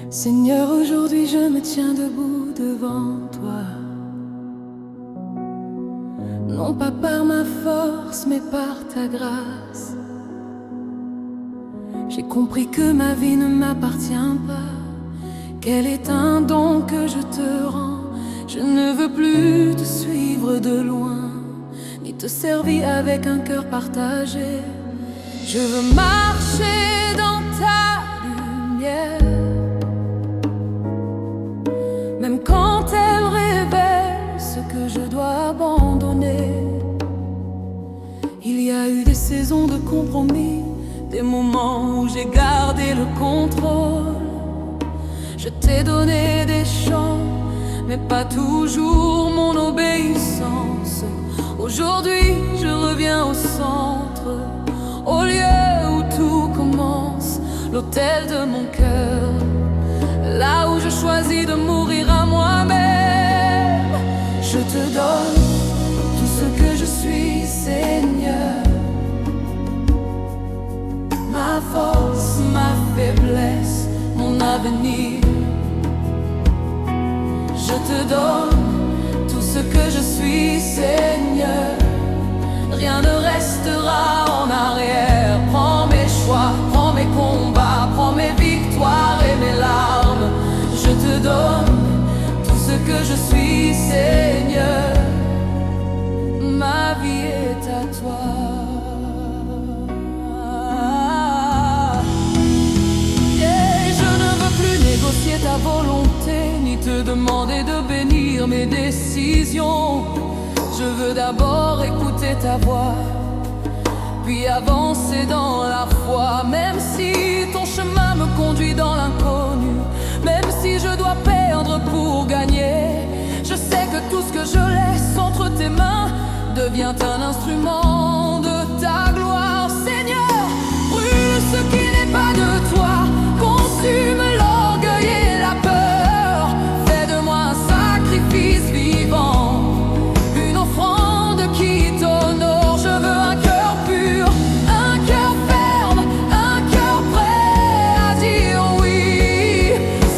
Seigneur, aujourd'hui je me tiens debout devant toi, non pas par ma force mais par ta grâce. J'ai compris que ma vie ne m'appartient pas, qu'elle est un don que je te rends. Je ne veux plus te suivre de loin, ni te servir avec un cœur partagé. Je veux marcher dans ta lumière, même quand elle révèle ce que je dois abandonner. Il y a eu des saisons de compromis, des moments où j'ai gardé le contrôle. Je t'ai donné des chants, mais pas toujours mon obéissance. Aujourd'hui, je reviens au centre, au lieu où tout commence, l'autel de mon cœur, là où je choisis de mourir à moi-même. Je te donne tout ce que je suis, Seigneur, ma force, ma faiblesse, mon avenir. Je te donne tout ce que je suis, Seigneur. Rien ne restera en arrière. Prends mes choix, prends mes combats, prends mes victoires et mes larmes. Je te donne tout ce que je suis, Seigneur. Ma vie est à toi. Négocier ta volonté, ni te demander de bénir mes décisions. Je veux d'abord écouter ta voix, puis avancer dans la foi. Même si ton chemin me conduit dans l'inconnu, même si je dois perdre pour gagner, je sais que tout ce que je laisse entre tes mains devient un instrument de ta gloire. Seigneur, brûle ce qui n'est pas de toi, consume l'orgueil et la peur. Fais de moi un sacrifice vivant, une offrande qui t'honore. Je veux un cœur pur, un cœur ferme, un cœur prêt à dire oui,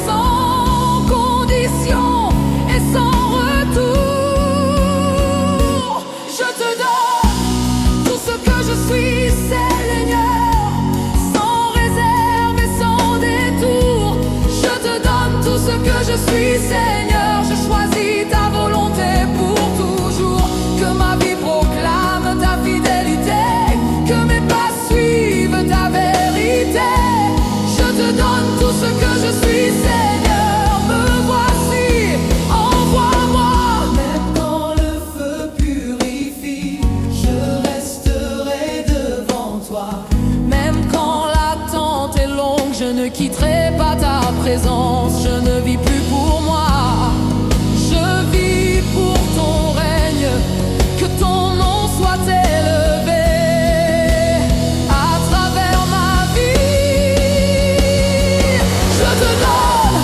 sans condition et sans retour. Je te donne tout ce que je suis, Seigneur, sans réserve et sans détour. Je te donne tout ce que je suis, Seigneur. Je choisis ta volonté pour toujours. Que ma vie proclame ta fidélité, que mes pas suivent ta vérité. Je te donne tout ce que je suis, Seigneur. Me voici, envoie-moi. Même quand le feu purifie, je resterai devant toi. Même quand l'attente est longue, je ne quitterai pas ta présence. Je ne vis plus pour moi, je vis pour ton règne. Que ton nom soit élevé à travers ma vie. Je te donne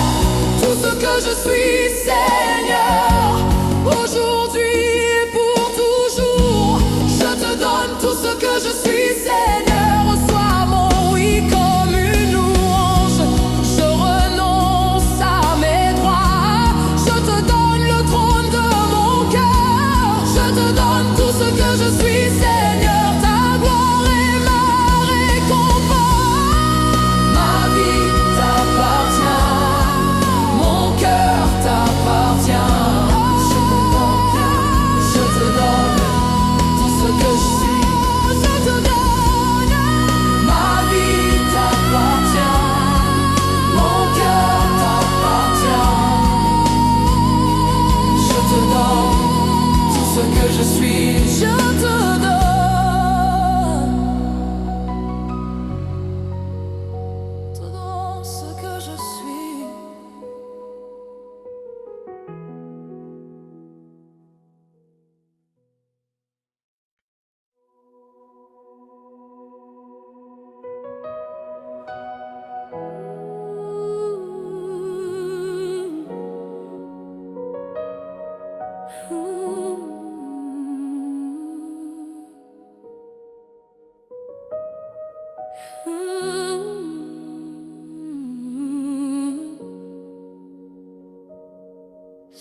tout ce que je suis, Seigneur, aujourd'hui et pour toujours. Je te donne tout ce que je suis, Seigneur. Reçois mon oui comme une louange. Je renonce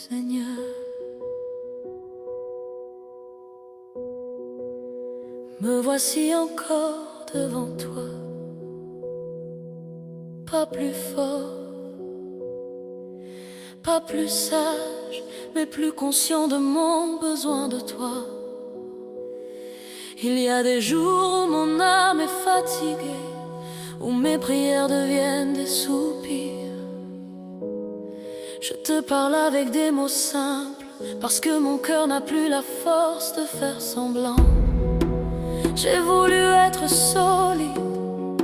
Seigneur. Me voici encore devant toi, pas plus fort, pas plus sage, mais plus conscient de mon besoin de toi. Il y a des jours où mon âme est fatiguée, où mes prières deviennent des soupirs. Je te parle avec des mots simples, parce que mon cœur n'a plus la force de faire semblant. J'ai voulu être solide,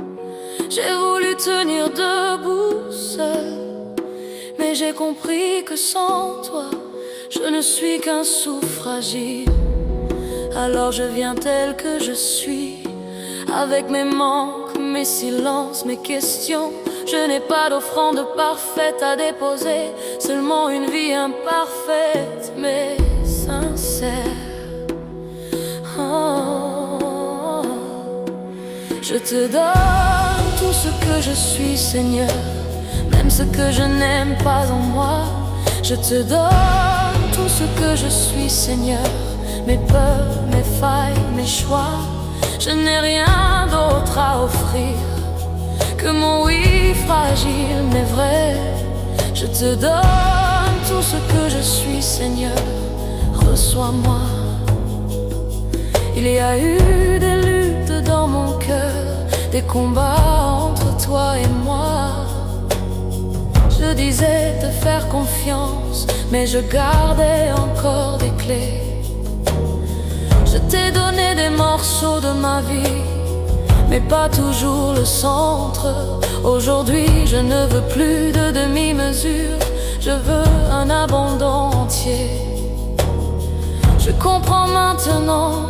j'ai voulu tenir debout seul, mais j'ai compris que sans toi, je ne suis qu'un sou fragile. Alors je viens tel que je suis, avec mes manques, mes silences, mes questions. Je n'ai pas d'offrande parfaite à déposer, seulement une vie imparfaite mais sincère. Oh, je te donne tout ce que je suis, Seigneur, même ce que je n'aime pas en moi. Je te donne tout ce que je suis, Seigneur, mes peurs, mes failles, mes choix. Je n'ai rien d'autre à offrir que mon oui fragile mais vrai. Je te donne tout ce que je suis, Seigneur, reçois-moi. Il y a eu des luttes dans mon cœur, des combats entre toi et moi. Je disais te faire confiance, mais je gardais encore des clés. Je t'ai donné des morceaux de ma vie, mais pas toujours le centre. Aujourd'hui, je ne veux plus de demi-mesure, je veux un abandon entier. Je comprends maintenant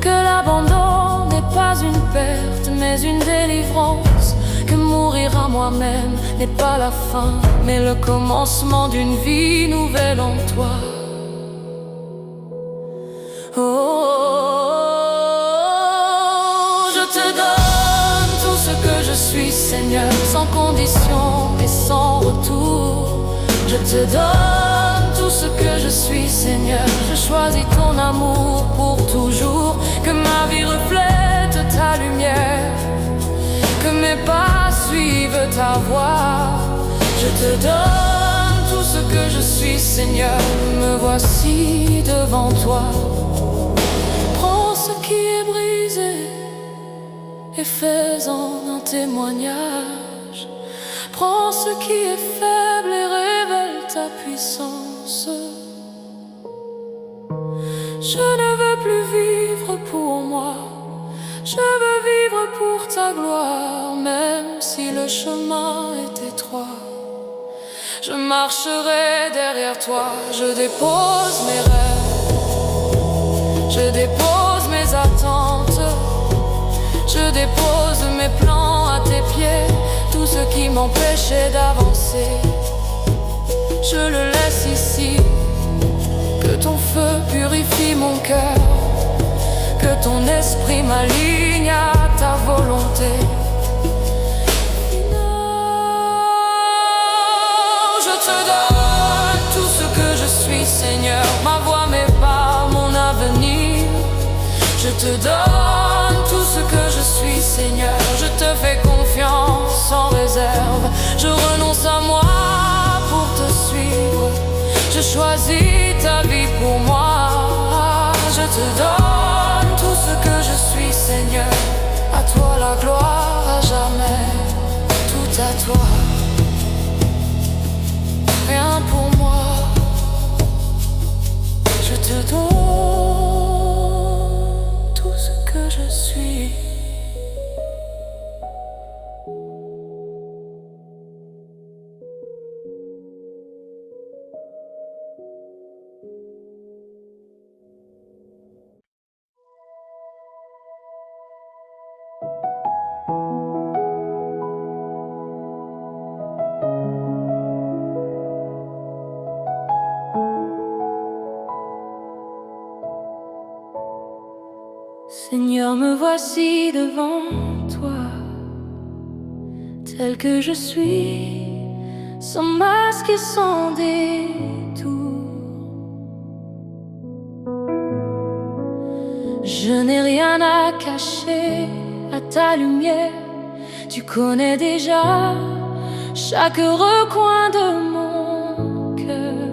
que l'abandon n'est pas une perte, mais une délivrance. Que mourir à moi-même n'est pas la fin, mais le commencement d'une vie nouvelle en toi. Oh, je te donne tout ce que je suis, Seigneur, sans condition et sans retour. Je te donne tout ce que je suis, Seigneur. Je choisis ton amour pour toujours. Que ma vie reflète ta lumière, que mes pas suivent ta voix. Je te donne tout ce que je suis, Seigneur. Me voici devant toi. Prends ce qui est brisé et fais-en un témoignage. Prends ce qui est faible et révèle ta puissance. Je ne veux plus vivre pour moi, je veux vivre pour ta gloire. Même si le chemin est étroit, je marcherai derrière toi. Je dépose mes rêves, je dépose mes attentes, je dépose mes plans à tes pieds. Tout ce qui m'empêchait d'avancer, je le laisse ici. Que ton feu purifie mon cœur, que ton esprit m'aligne à ta volonté. Je te donne tout ce que je suis, Seigneur, ma voix, mes pas, mon avenir. Je te donne tout ce que je suis, Seigneur. Je te fais confiance sans réserve. Je renonce à moi pour te suivre. Je choisis ta vie pour moi. Je te donne tout ce que je suis, Seigneur. À toi la gloire à jamais, tout à toi. Rien pour moi, je te donne tout ce que je suis. Seigneur, me voici devant toi, tel que je suis, sans masque et sans détour. n'ai rien à cacher à ta lumière. Tu connais déjà chaque recoin de mon cœur.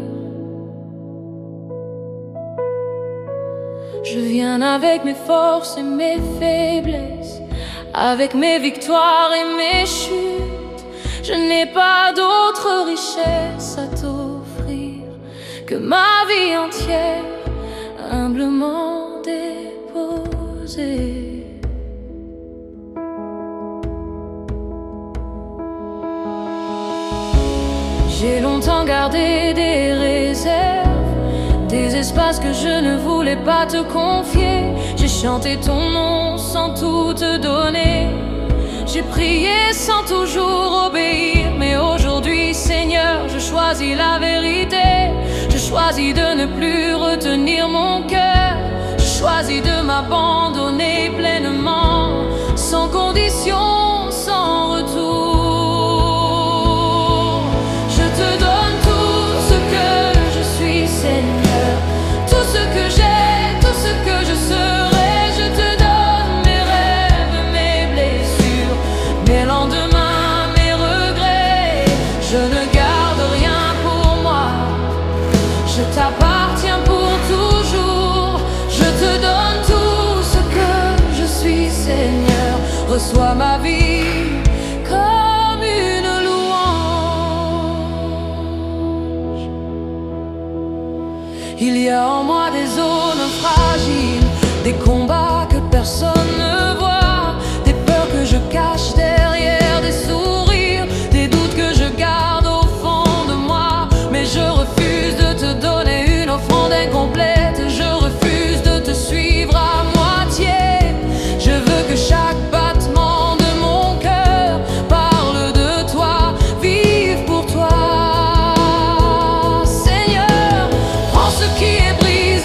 Je viens avec mes forces et mes faiblesses, avec mes victoires et mes chutes. Je n'ai pas d'autre richesse à t'offrir que ma vie entière, humblement déposée. J'ai longtemps gardé des réserves, des espaces que je ne voulais pas te confier. J'ai chanté ton nom sans tout te donner. J'ai prié sans toujours obéir. Mais aujourd'hui, Seigneur, je choisis la vérité. Je choisis de ne plus retenir mon cœur. Je choisis de m'abandonner pleinement, sans condition, sans retour. Je te donne tout ce que je suis, Seigneur, tout ce que j'ai, tout ce que je serai. Je te donne mes rêves, mes blessures, mes lendemains, mes regrets. Je ne garde rien pour moi, je t'appartiens pour toujours. Je te donne tout ce que je suis, Seigneur. Reçois ma vie comme une louange. Il y a en moi des zones fragiles, des combats que personne ne voit, des peurs que je cache derrière des sourires, des doutes que je garde au fond de moi. Mais je refuse de te donner une offrande incomplète. Je refuse de te suivre à moitié. Je veux que chaque battement de mon cœur parle de toi, vive pour toi. Seigneur, prends ce qui est brisé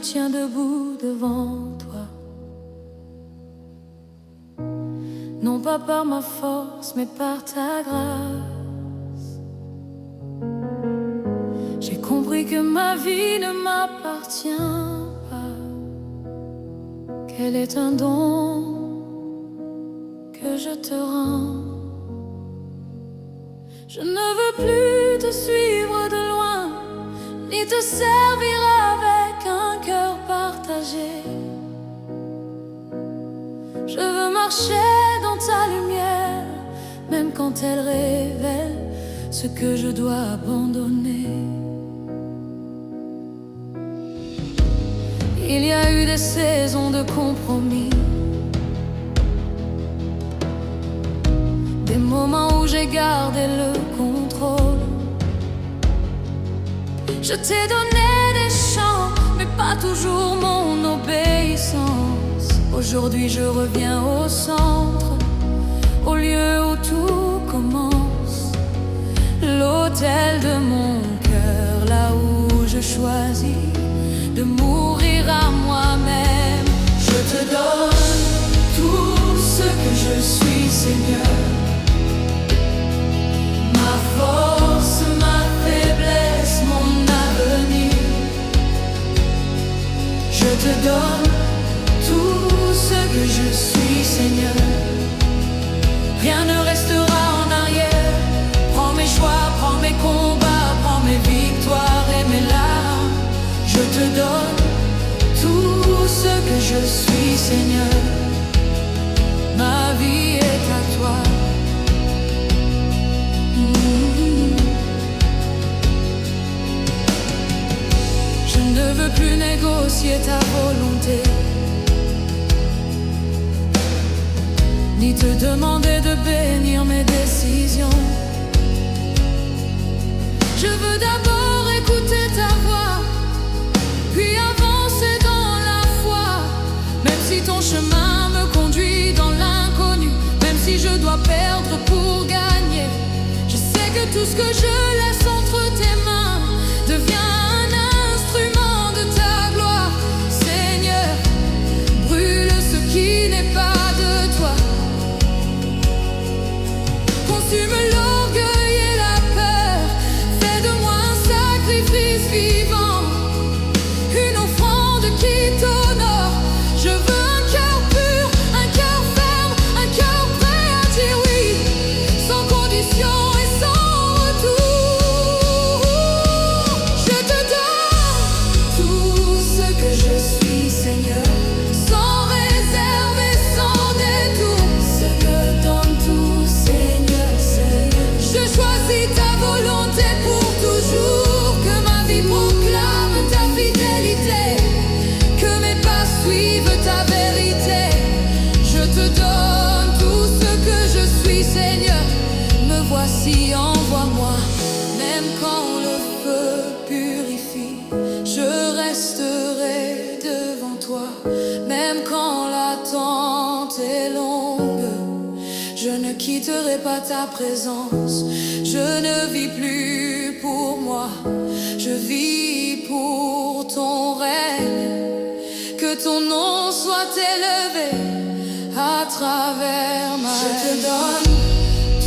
tiens debout devant toi. Non pas par ma force, mais par ta grâce. J'ai compris que ma vie ne m'appartient pas, qu'elle est un don que je te rends. Je ne veux plus te suivre de loin, ni te servir avec un cœur partagé. Je veux marcher dans ta lumière, même quand elle révèle ce que je dois abandonner. Il y a eu des saisons de compromis, des moments où j'ai gardé le contrôle. Je t'ai donné des chants, mais pas toujours mon obéissance. Aujourd'hui je reviens au centre, au lieu où tout commence, l'autel de mon cœur, là où je choisis de mourir à moi-même. Je te donne tout ce que je suis, Seigneur. Ma force, ma faiblesse, mon avenir. Je te donne tout ce que je suis, Seigneur. Rien ne restera en arrière. Prends mes choix, prends mes combats, prends mes victoires et mes larmes. Je te donne tout ce que je suis, Seigneur. Ma vie est à toi. Je ne veux plus négocier ta volonté, ni te demander de bénir mes décisions. Je veux d'abord écouter ta voix, puis avancer dans la foi. Même si ton chemin me conduit dans l'inconnu, même si je dois perdre pour gagner, je sais que tout ce que je laisse entre tes mains devient un instrument de ta gloire. Seigneur, brûle ce qui n'est pas de toi. Consume l'orgueil et la peur. Fais de moi un sacrifice vivant, une offrande qui t'honore. Je veux un cœur pur, un cœur ferme, un cœur prêt à dire oui, sans condition et sans retour. Je te donne tout ce que je suis, Seigneur, sans réserve et sans détour. Je te donne tout, Seigneur, Seigneur. Je choisis ta volonté pour toujours, que ma vie proclame ta fidélité, que mes pas suivent ta vérité. Je te donne tout ce que je suis, Seigneur. Me voici, envoie-moi. Même quand le feu purifie, je resterai devant toi. Même quand l'attente est longue, je ne quitterai pas ta présence. Je ne vis plus pour moi, je vis pour ton règne. Que ton nom soit élevé à travers ma vie. Je te donne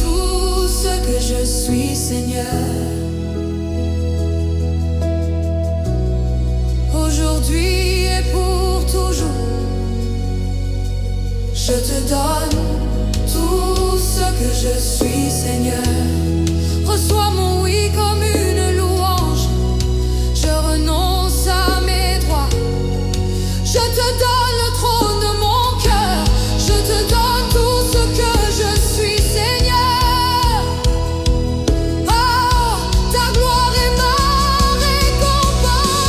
tout ce que je suis, Seigneur. Aujourd'hui et pour toujours. Je te donne tout ce que je suis, Seigneur. Reçois mon oui comme une louange. Je renonce à mes droits. Je te donne le trône de mon cœur. Je te donne tout ce que je suis, Seigneur. Oh, ta gloire est ma récompense.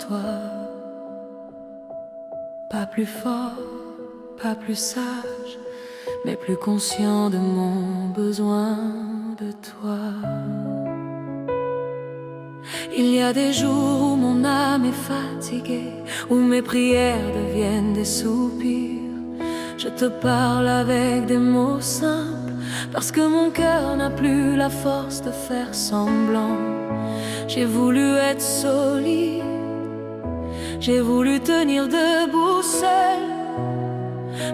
toi. Pas plus fort, pas plus sage, mais plus conscient de mon besoin de toi. Il y a des jours où mon âme est fatiguée, où mes prières deviennent des soupirs. Je te parle avec des mots simples, parce que mon cœur n'a plus la force de faire semblant. J'ai voulu être solide, j'ai voulu tenir debout seul,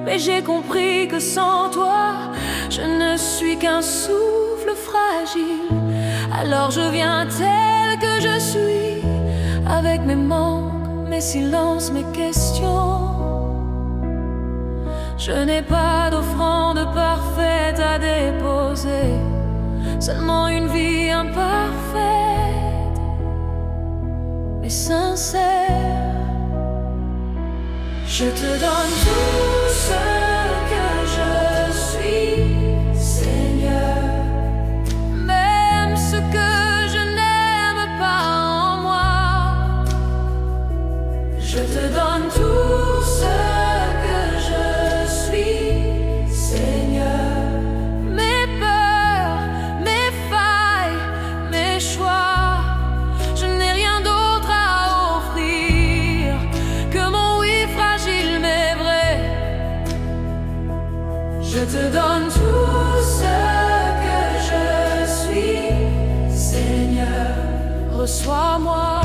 mais j'ai compris que sans toi, je ne suis qu'un souffle fragile. Alors je viens tel que je suis, avec mes manques, mes silences, mes questions. Je n'ai pas d'offrande parfaite à déposer, seulement une vie imparfaite, mais sincère. Je te donne tout ce que je suis, Seigneur, même ce que je n'aime pas en moi. Je te donne tout ce que je suis, Seigneur, mes peurs, mes failles, mes choix. Je n'ai rien d'autre à offrir que mon oui fragile mais vrai. Je te donne tout ce que je suis, Seigneur, reçois-moi.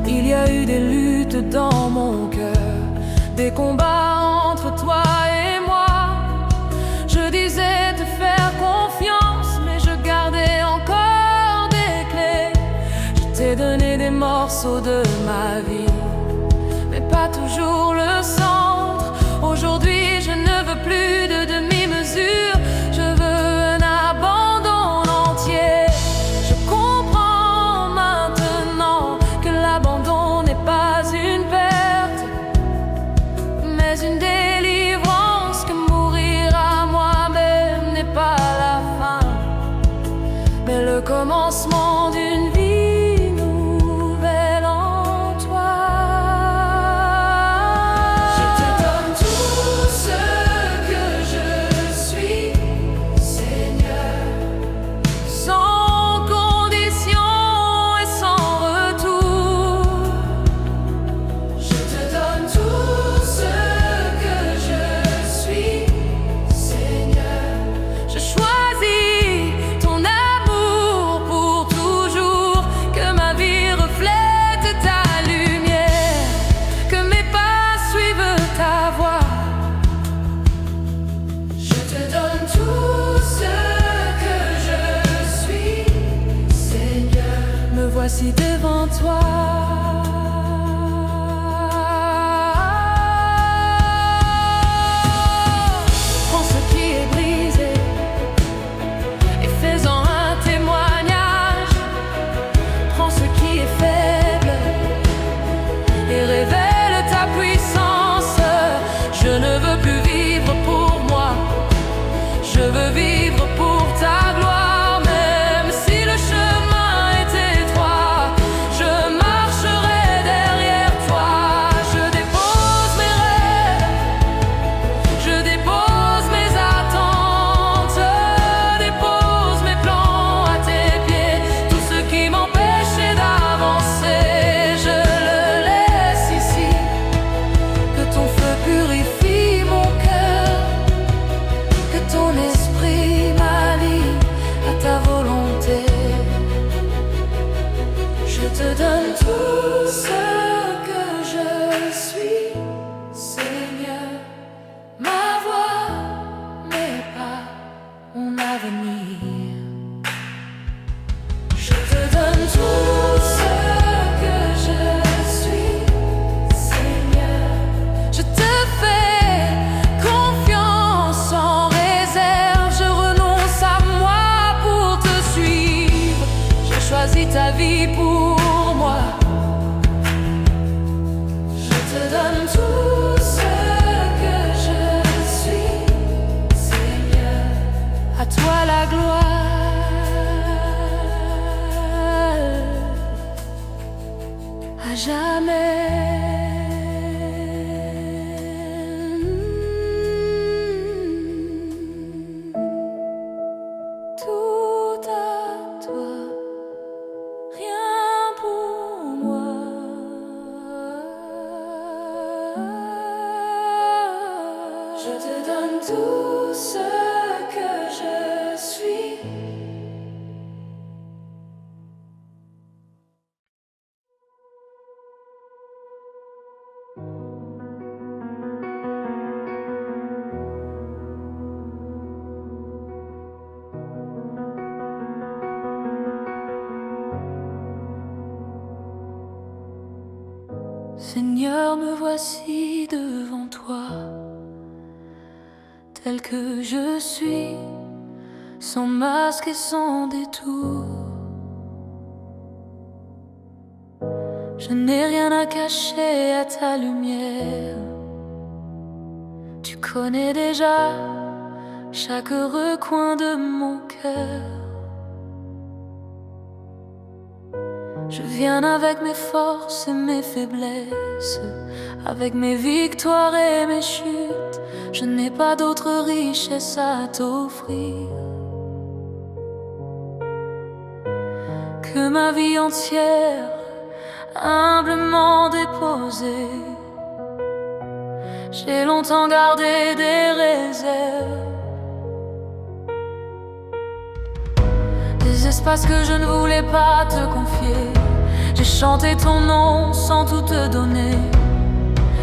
Il y a eu des luttes dans mon cœur, des combats entre toi et moi. Je disais te faire confiance, mais je gardais encore des clés. Je t'ai donné des morceaux de ma vie, mais pas toujours le centre. Aujourd'hui, je ne veux plus de demi-mesure, je veux un abandon entier. Je comprends maintenant que l'abandon n'est pas une perte, mais une délivrance, que mourir à moi-même n'est pas la fin, mais le commencement d'une vie nouvelle en toi. Je te donne tout ce que je suis, Seigneur, sans condition et sans retour. Je te donne tout ce que je suis, Seigneur. Je choisis ton amour pour toujours, que ma vie reflète ta lumière, que mes pas suivent ta voix. Je te donne tout ce que je suis, Seigneur. Me voici devant toi. Prends ce qui est brisé et fais-en un témoignage. Prends ce qui est faible et révèle ta puissance. Je ne veux plus vivre pour moi, je veux vivre pour ta gloire. Même si le chemin est étroit, je marcherai derrière toi. Je dépose mes rêves, je dépose mes attentes, dépose mes plans à tes pieds. Tout ce qui m'empêchait d'avancer, je le laisse ici. Que ton feu purifie mon cœur, que ton esprit m'allie à ta volonté. Je te donne tout ce que je suis, Seigneur, ma voix, mes pas, mon avenir. Je te donne tout ce que je suis, Seigneur. Je te fais confiance sans réserve, je renonce à moi pour te suivre. Je choisis ta vie pour moi. Je te donne tout ce que je suis, Seigneur. À toi la gloire. jamais. Tout à toi, rien pour moi. Je te donne tout ce que je suis. Seigneur, me voici devant toi, tel que je suis, sans masque et sans détour. Je n'ai rien à cacher à ta lumière. Tu connais déjà chaque recoin de mon cœur. Je viens avec mes forces et mes faiblesses, avec mes victoires et mes chutes. Je n'ai pas d'autre richesse à t'offrir que ma vie entière, humblement déposée. J'ai longtemps gardé des réserves, des espaces que je ne voulais pas te confier. J'ai chanté ton nom sans tout te donner.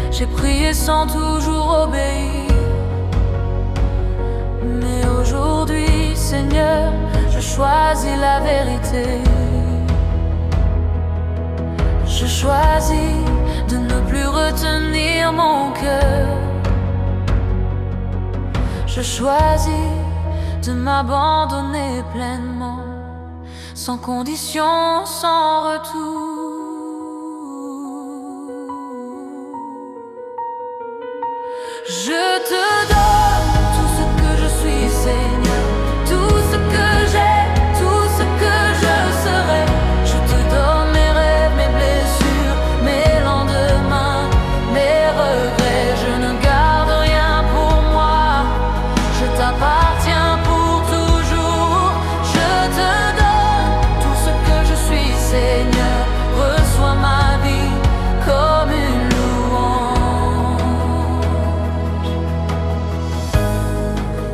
J'ai prié sans toujours obéir. Mais aujourd'hui, Seigneur, je choisis la vérité. Je choisis de ne plus retenir mon cœur. Je choisis de m'abandonner pleinement, sans condition, sans retour. Je te donne tout ce que je suis, Seigneur, tout ce que j'ai, tout ce que je serai. Je te donne mes rêves, mes blessures, mes lendemains, mes regrets. Je ne garde rien pour moi, je t'appartiens pour toujours. Je te donne tout ce que je suis, Seigneur, reçois ma vie comme une louange.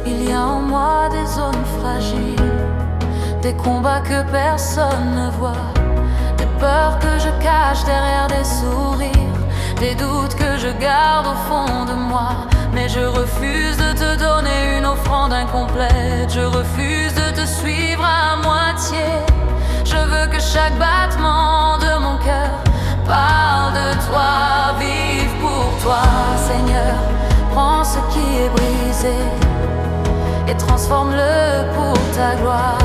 Il y a en moi des zones fragiles, des combats que personne ne voit, des peurs que je cache derrière des sourires, des doutes que je garde au fond de moi. Mais je refuse de te donner une offrande incomplète. Je refuse de te suivre à moitié. Je veux que chaque battement de mon cœur parle de toi, vive pour toi. Seigneur, prends ce qui est brisé et transforme-le pour ta gloire.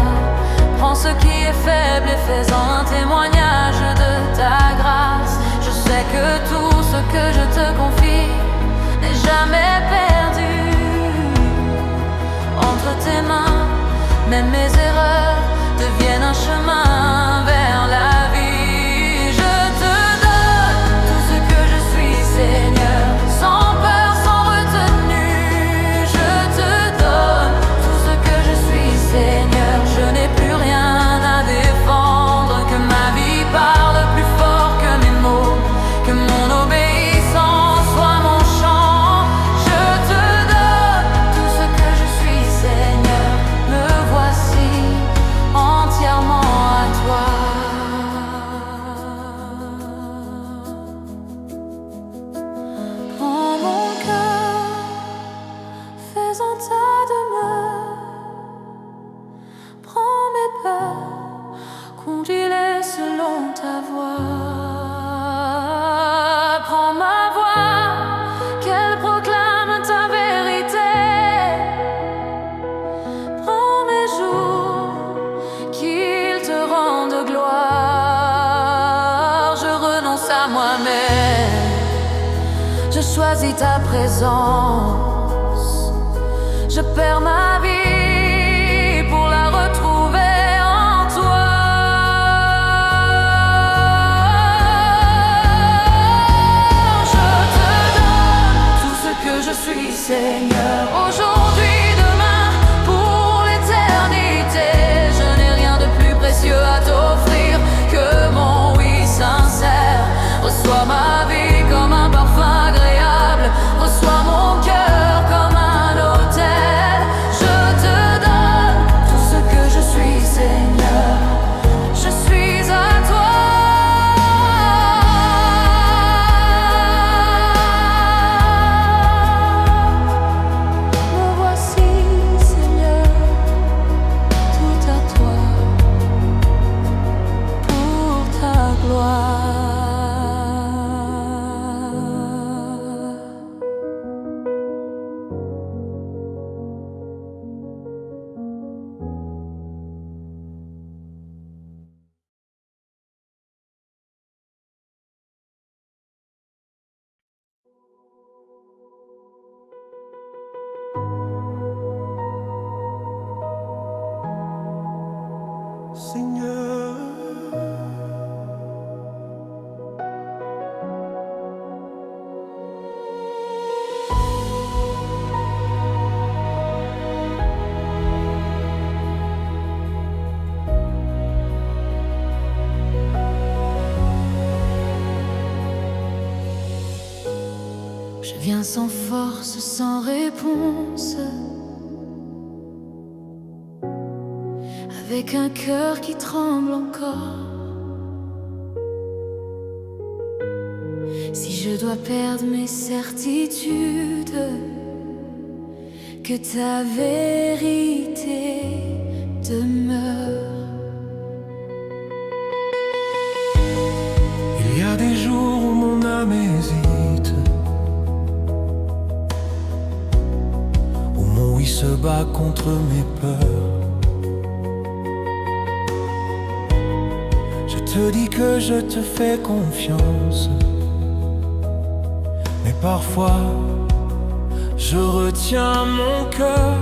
Prends ce qui est faible et fais-en un témoignage de ta grâce. Je sais que tout ce que je te confie n'est jamais perdu. Entre tes mains, même mes erreurs deviennent un chemin vers la vie. Je te donne tout ce que je suis, Seigneur, sans peur, sans retenue. Je te donne tout ce que je suis, Seigneur. Je n'ai plus rien à défendre, que ma vie parle plus fort que mes mots, que mon obéissance soit mon chant. Je te donne tout ce que je suis, Seigneur, me voici entièrement à toi. Prends mon cœur, fais-en ta demeure. Prends mes peurs, conduis-les selon ta voix. Prends ma voix, qu'elle proclame ta vérité. Prends mes jours, qu'ils te rendent gloire. Je renonce à moi-même, je choisis ta présence. Je perds ma vie pour la retrouver en toi. viens sans force, sans réponse, avec un cœur qui tremble encore. Si je dois perdre mes certitudes, que ta vérité demeure. Il y a des jours où mon âme hésite, où mon oui se bat contre mes peurs. Je te dis que je te fais confiance, mais parfois je retiens mon cœur.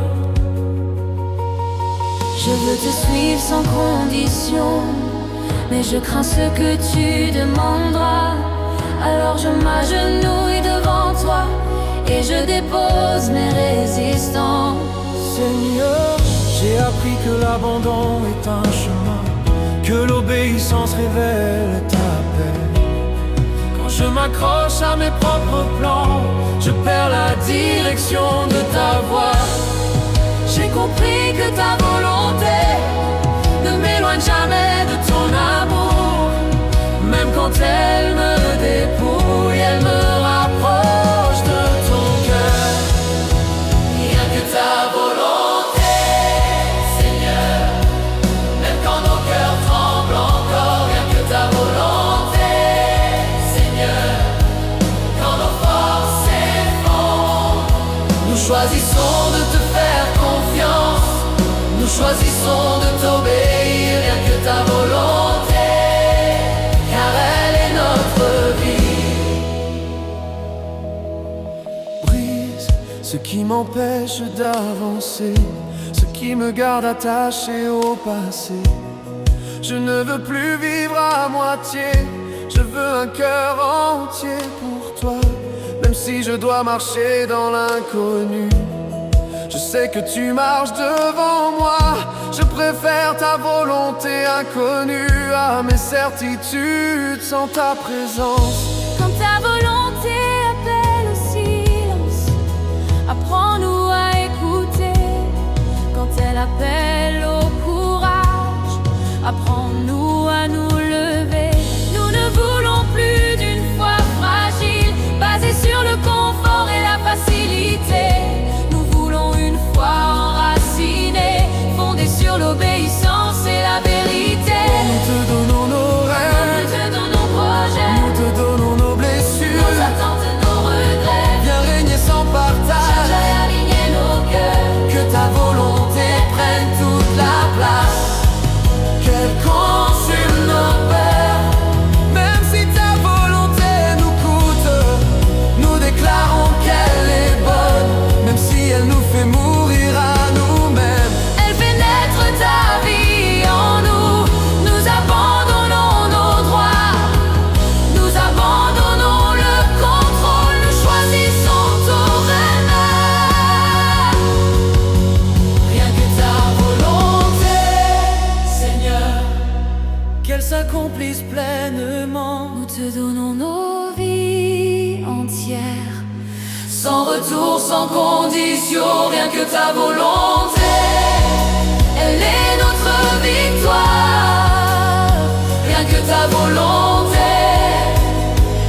Je veux te suivre sans condition, mais je crains ce que tu demanderas. Alors je m'agenouille devant toi et je dépose mes résistances. Seigneur, j'ai appris que l'abandon est un chemin, que l'obéissance révèle ta paix. Quand je m'accroche à mes propres plans, je perds la direction de ta voix. J'ai compris que ta volonté ne m'éloigne jamais de ton amour. Même quand elle me dépouille, elle me rapproche de ton cœur. Rien que ta volonté, Seigneur. Même quand nos cœurs tremblent encore, rien que ta volonté, Seigneur. Quand nos forces s'effondrent, nous choisissons de te faire confiance. Nous choisissons de t'obéir, rien que ta volonté, car elle est notre vie. Brise ce qui m'empêche d'avancer, ce qui me garde attaché au passé. Je ne veux plus vivre à moitié, je veux un cœur entier pour toi. Même si je dois marcher dans l'inconnu, je sais que tu marches devant moi. Je préfère ta volonté inconnue à mes certitudes sans ta présence. Quand ta volonté appelle au silence, apprends-nous à écouter. Quand elle appelle au courage, apprends-nous à nous lever. Nous ne voulons plus d'une foi fragile, basée sur le confort et la facilité. Nous voulons une foi enracinée, fondée sur l'obéissance et la vérité. Nous te donnons nos rêves, Nous te donnons nos projets, nous te donnons nos blessures, nos attentes et nos regrets. viens régner sans partage. J'ai aligné nos cœurs, Que ta volonté prenne toute la place, qu'elle consume nos peurs. Même si ta volonté nous coûte, nous déclarons qu'elle est bonne. Même si elle nous fait mourir à nous-mêmes, elle fait naître ta vie en nous. Nous abandonnons nos droits, nous abandonnons le contrôle, nous choisissons ton remède. Rien que ta volonté, Seigneur, qu'elle s'accomplisse pleinement. nous te donnons nos vies entières, sans retour, sans condition. Rien que ta volonté, elle est notre victoire. Rien que ta volonté,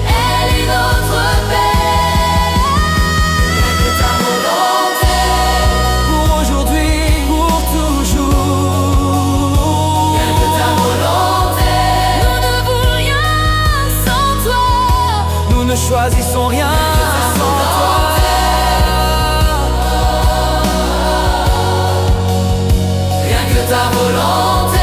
elle est notre paix. Rien que ta volonté, Pour aujourd'hui, pour toujours. rien que ta volonté. Nous ne voulons rien sans toi. Nous ne choisissons rien sans toi. Rien que ta volonté.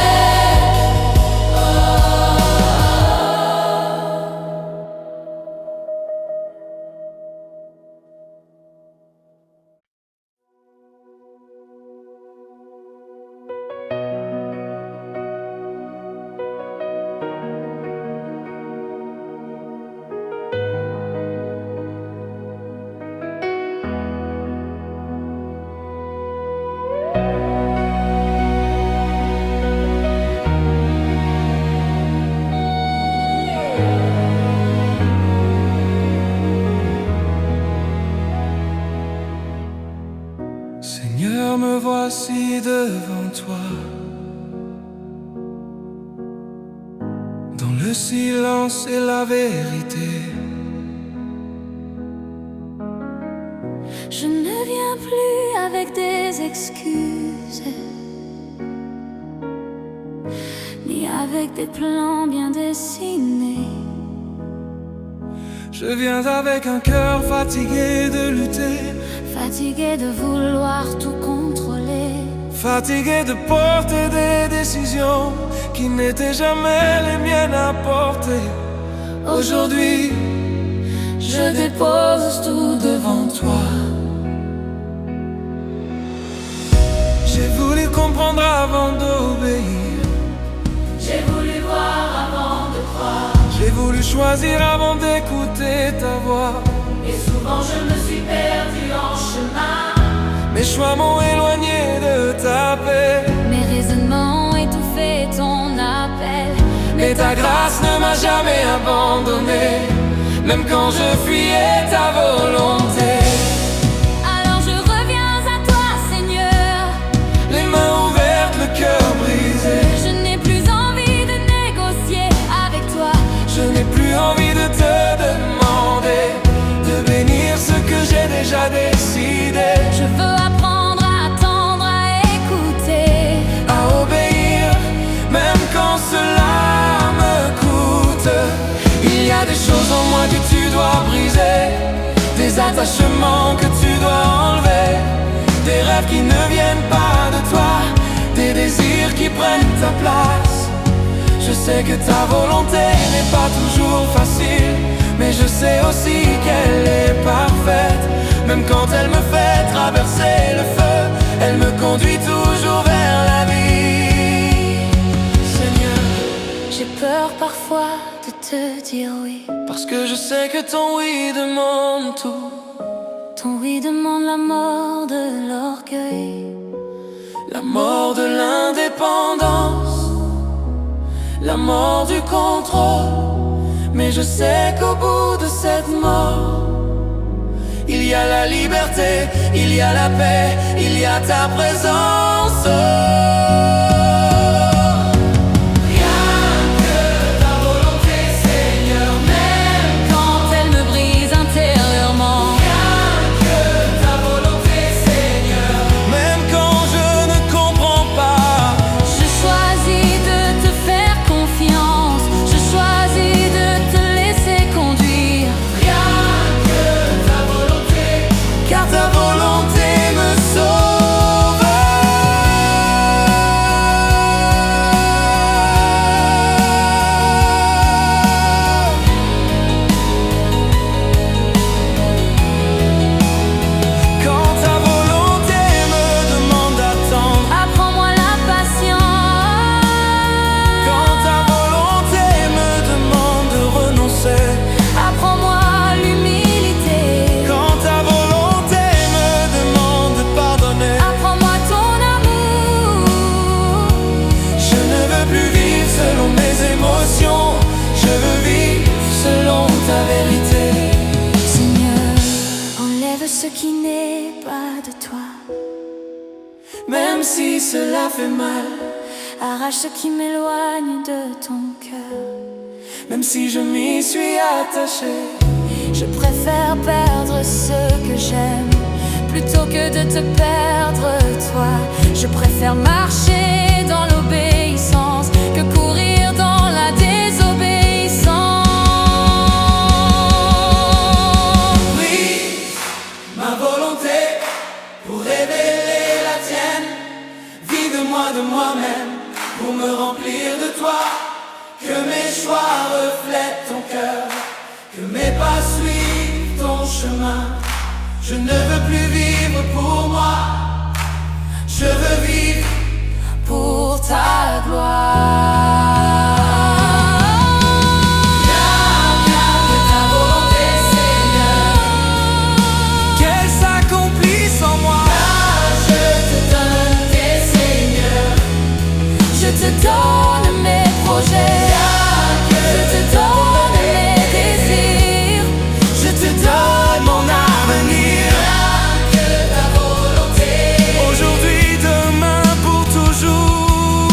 Le silence est la vérité. Je ne viens plus avec des excuses, ni avec des plans bien dessinés. Je viens avec un cœur fatigué de lutter, Fatigué de vouloir tout contrôler, fatigué de porter des décisions qui n'étaient jamais les miennes à porter. Aujourd'hui, je dépose tout devant toi. j'ai voulu comprendre avant d'obéir. J'ai voulu voir avant de croire. J'ai voulu choisir avant d'écouter ta voix. Et souvent je me suis perdu en chemin. Mes choix m'ont éloigné de ta paix. Mes raisonnements ont étouffé ton appel. Mais ta grâce ne m'a jamais abandonné, même quand je fuyais ta volonté. Alors je reviens à toi, Seigneur. Les mains ouvertes, le cœur brisé. Je n'ai plus envie de négocier avec toi. Je n'ai plus envie de te demander de bénir ce que j'ai déjà décidé. Je veux apprendre à attendre, à écouter, À obéir, même quand cela me coûte. Il y a des choses en moi que tu dois briser, des attachements que tu dois enlever, des rêves qui ne viennent pas de toi, des désirs qui prennent ta place. Je sais que ta volonté n'est pas toujours facile, mais je sais aussi qu'elle est parfaite. Même quand elle me fait traverser le feu, elle me conduit toujours vers la vie. Seigneur, j'ai peur parfois de te dire oui. parce que je sais que ton oui demande tout. Ton oui demande la mort de l'orgueil, La mort de l'indépendance, la mort du contrôle. Mais je sais qu'au bout de cette mort, il y a la liberté, il y a la paix, il y a ta présence. Rien que ta volonté, Seigneur, même quand elle me brise intérieurement. rien que ta volonté, Seigneur, même quand je ne comprends pas. Je choisis de te faire confiance. Je choisis de te laisser conduire. Rien que ta volonté, car ta volonté me sauve. Quand ta volonté me demande d'attendre, Apprends-moi la patience. quand ta volonté me demande de renoncer, Apprends-moi l'humilité. quand ta volonté me demande de pardonner. Apprends-moi ton amour. Je ne veux plus vivre selon mes émotions, je veux vivre selon ta vérité. Seigneur, enlève ce qui n'est pas de toi. Même si cela fait mal, Arrache ce qui m'éloigne de ton cœur. même si je m'y suis attaché. Je préfère perdre ce que j'aime plutôt que de te perdre toi. Je préfère marcher dans l'obéissance que courir dans la désobéissance. Brise ma volonté pour révéler la tienne. Vide-moi de moi-même pour me remplir de toi. Que mes choix reflètent ton cœur, que mes pas suivent ton chemin. Je ne veux plus vivre pour moi, je veux vivre Pour ta gloire. que ta volonté, Seigneur, qu'elle s'accomplisse en moi. Je te donne tes seigneurs. Je te donne mes projets. Je te donne mes désirs. Je te donne mon avenir. Que ta volonté. Aujourd'hui, demain, pour toujours.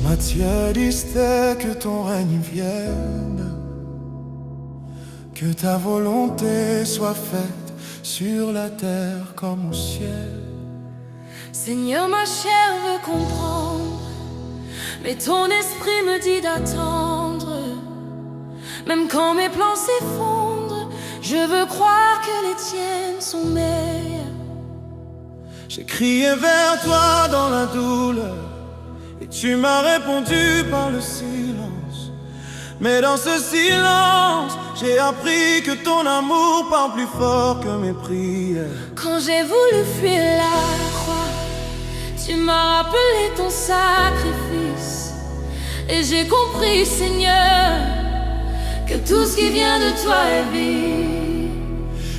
Matthieu disait que ton règne vienne, que ta volonté soit faite sur la terre comme au ciel. Seigneur, ma chair veut comprendre, mais ton esprit me dit d'attendre. Même quand mes plans s'effondrent, je veux croire que les tiennes sont meilleures. J'ai crié vers toi dans la douleur, et tu m'as répondu par le silence. Mais dans ce silence, j'ai appris que ton amour parle plus fort que mes prières. Quand j'ai voulu fuir la croix, tu m'as rappelé ton sacrifice. Et j'ai compris, Seigneur, que tout ce qui vient de toi est vie.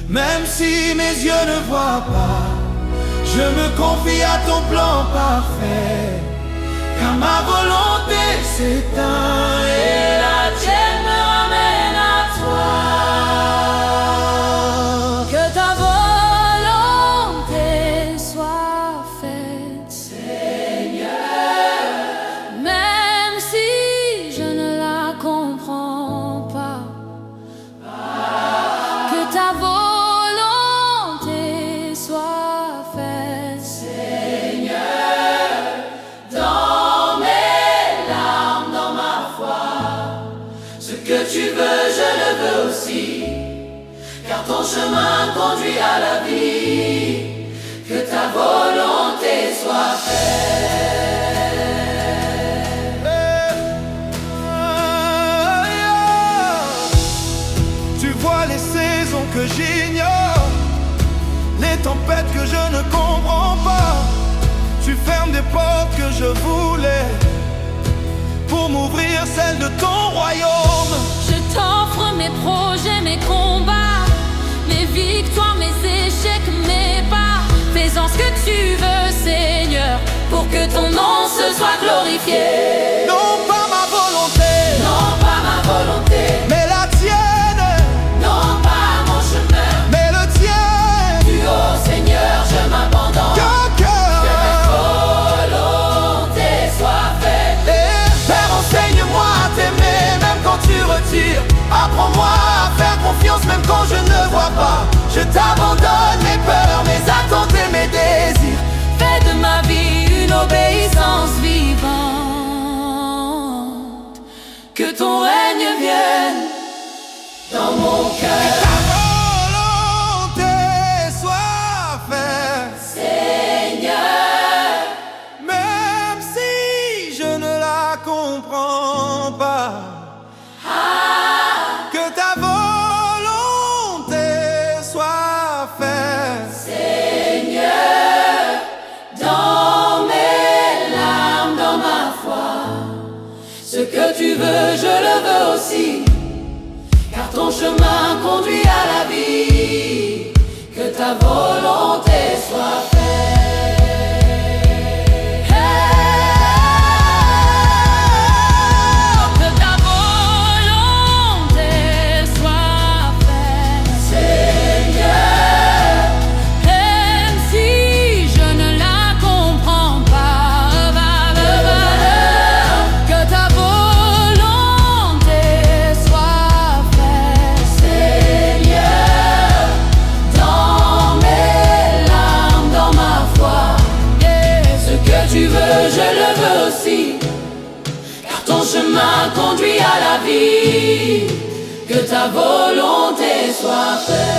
Même si mes yeux ne voient pas, je me confie à ton plan parfait. Car ma volonté s'éteint et la tienne me ramène à toi. Que ta volonté soit faite, Seigneur. Même si je ne la comprends pas. Que ta volonté soit faite, Seigneur. Que tu veux, je le veux aussi, car ton chemin conduit à la vie. Que ta volonté soit faite. Tu vois les saisons que j'ignore, les tempêtes que je ne comprends pas. Tu fermes des portes que je voulais pour m'ouvrir celle de ton royaume. Je t'offre mes projets, mes combats, mes victoires, mes échecs, mes pas. Fais-en ce que tu veux, Seigneur, pour que ton nom se soit glorifié. Non pas ma volonté, Non pas ma volonté, mais la tienne. non pas mon chemin. Mais le tien. Du haut, Seigneur, je m'abandonne. Que ta volonté soit faite. Père, enseigne-moi à t'aimer même quand tu retires. Apprends-moi à faire confiance même quand je ne vois pas. Je t'abandonne mes peurs, mes attentes et mes désirs. Fais de ma vie une obéissance vivante. Que ton règne vienne dans mon cœur. Ta volonté soit faite, Seigneur. même si je ne la comprends pas. Que ta volonté soit faite. Seigneur, dans mes larmes, dans ma foi, ce que tu veux, je le veux aussi, car ton chemin conduit à la vie. Que ta volonté soit faite. Que ta volonté soit faite, Seigneur. Même si je ne la comprends pas, que ta volonté soit faite, Seigneur. Dans mes larmes, dans ma foi, ce que tu veux, je le veux aussi, car ton chemin conduit à la vie. Que ta volonté soit faite.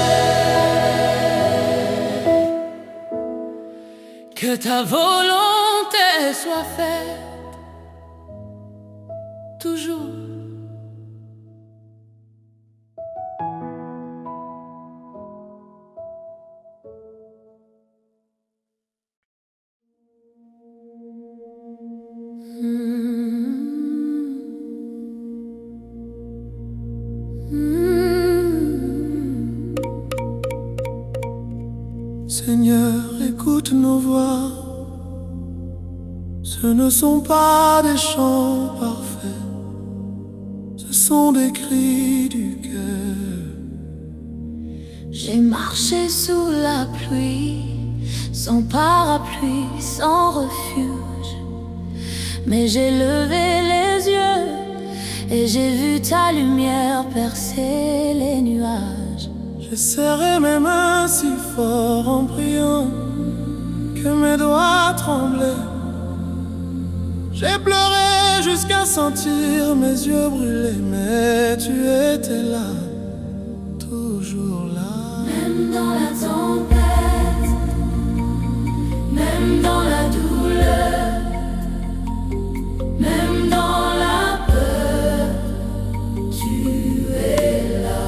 Que ta volonté soit faite. Toujours. Seigneur, écoute nos voix. Ce ne sont pas des chants parfaits, ce sont des cris du cœur. J'ai marché sous la pluie, sans parapluie, sans refuge. Mais j'ai levé les yeux et j'ai vu ta lumière percer les nuages. J'ai serré mes mains si fort en priant que mes doigts tremblaient. J'ai pleuré jusqu'à sentir mes yeux brûler, mais tu étais là, toujours là. Même dans la tempête, même dans la douleur, même dans la peur, tu es là.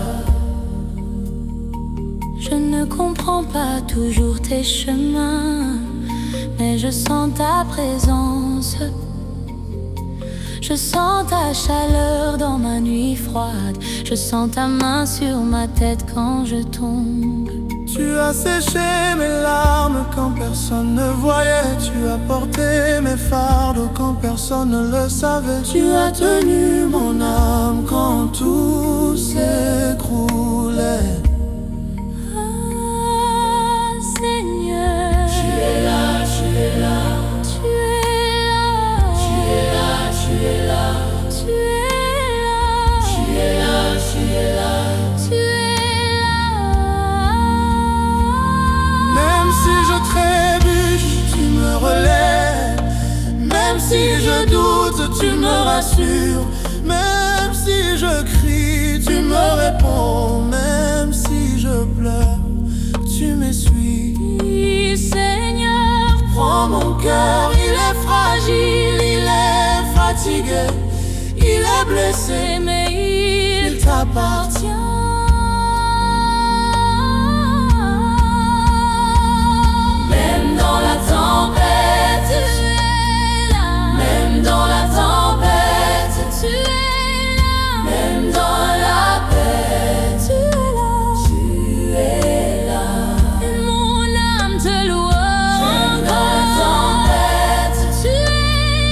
Je ne comprends pas toujours tes chemins, mais je sens ta présence. Je sens ta chaleur dans ma nuit froide. Je sens ta main sur ma tête quand je tombe. Tu as séché mes larmes quand personne ne voyait. Tu as porté mes fardeaux quand personne ne le savait. Tu as tenu mon âme quand tout s'écroulait. Ah, Seigneur, tu es là, tu es là. Même si je doute, tu me rassures. Même si je crie, tu me réponds. Même si je pleure, tu m'essuies. Seigneur, prends mon cœur, il est fragile, il est fatigué, il est blessé, mais il t'appartient. Même dans la tempête, tu es là. Même dans la tempête, tu es là. Même dans la paix, tu es là. Tu es là. Et mon âme te loue. Même dans la tempête, tu es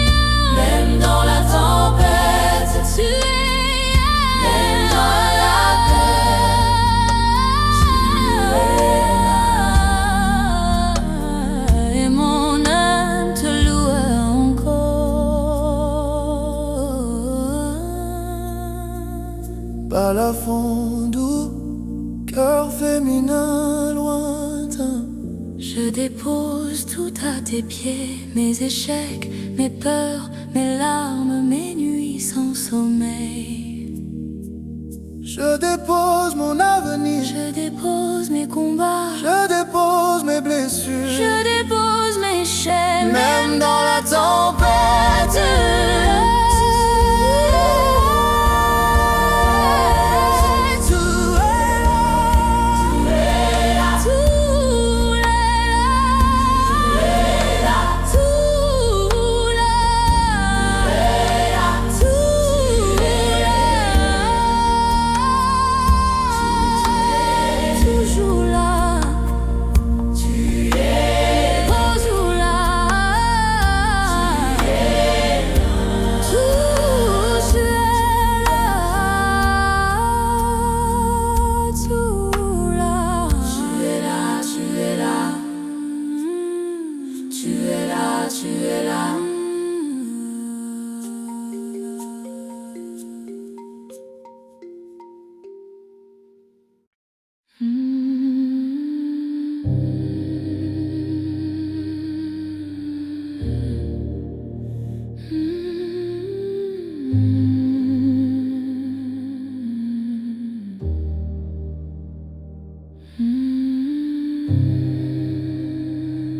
là. Même dans la tempête, tu es là. Même dans la paix, tu es là. Et mon âme te loue encore. Balafond doux, cœur féminin lointain. Je dépose tout à tes pieds, mes échecs, mes peurs, mes larmes, mes nuits sans sommeil. Je dépose mon avenir, Je dépose mes combats, je dépose mes blessures. je dépose mes chaînes, Même dans la tempête,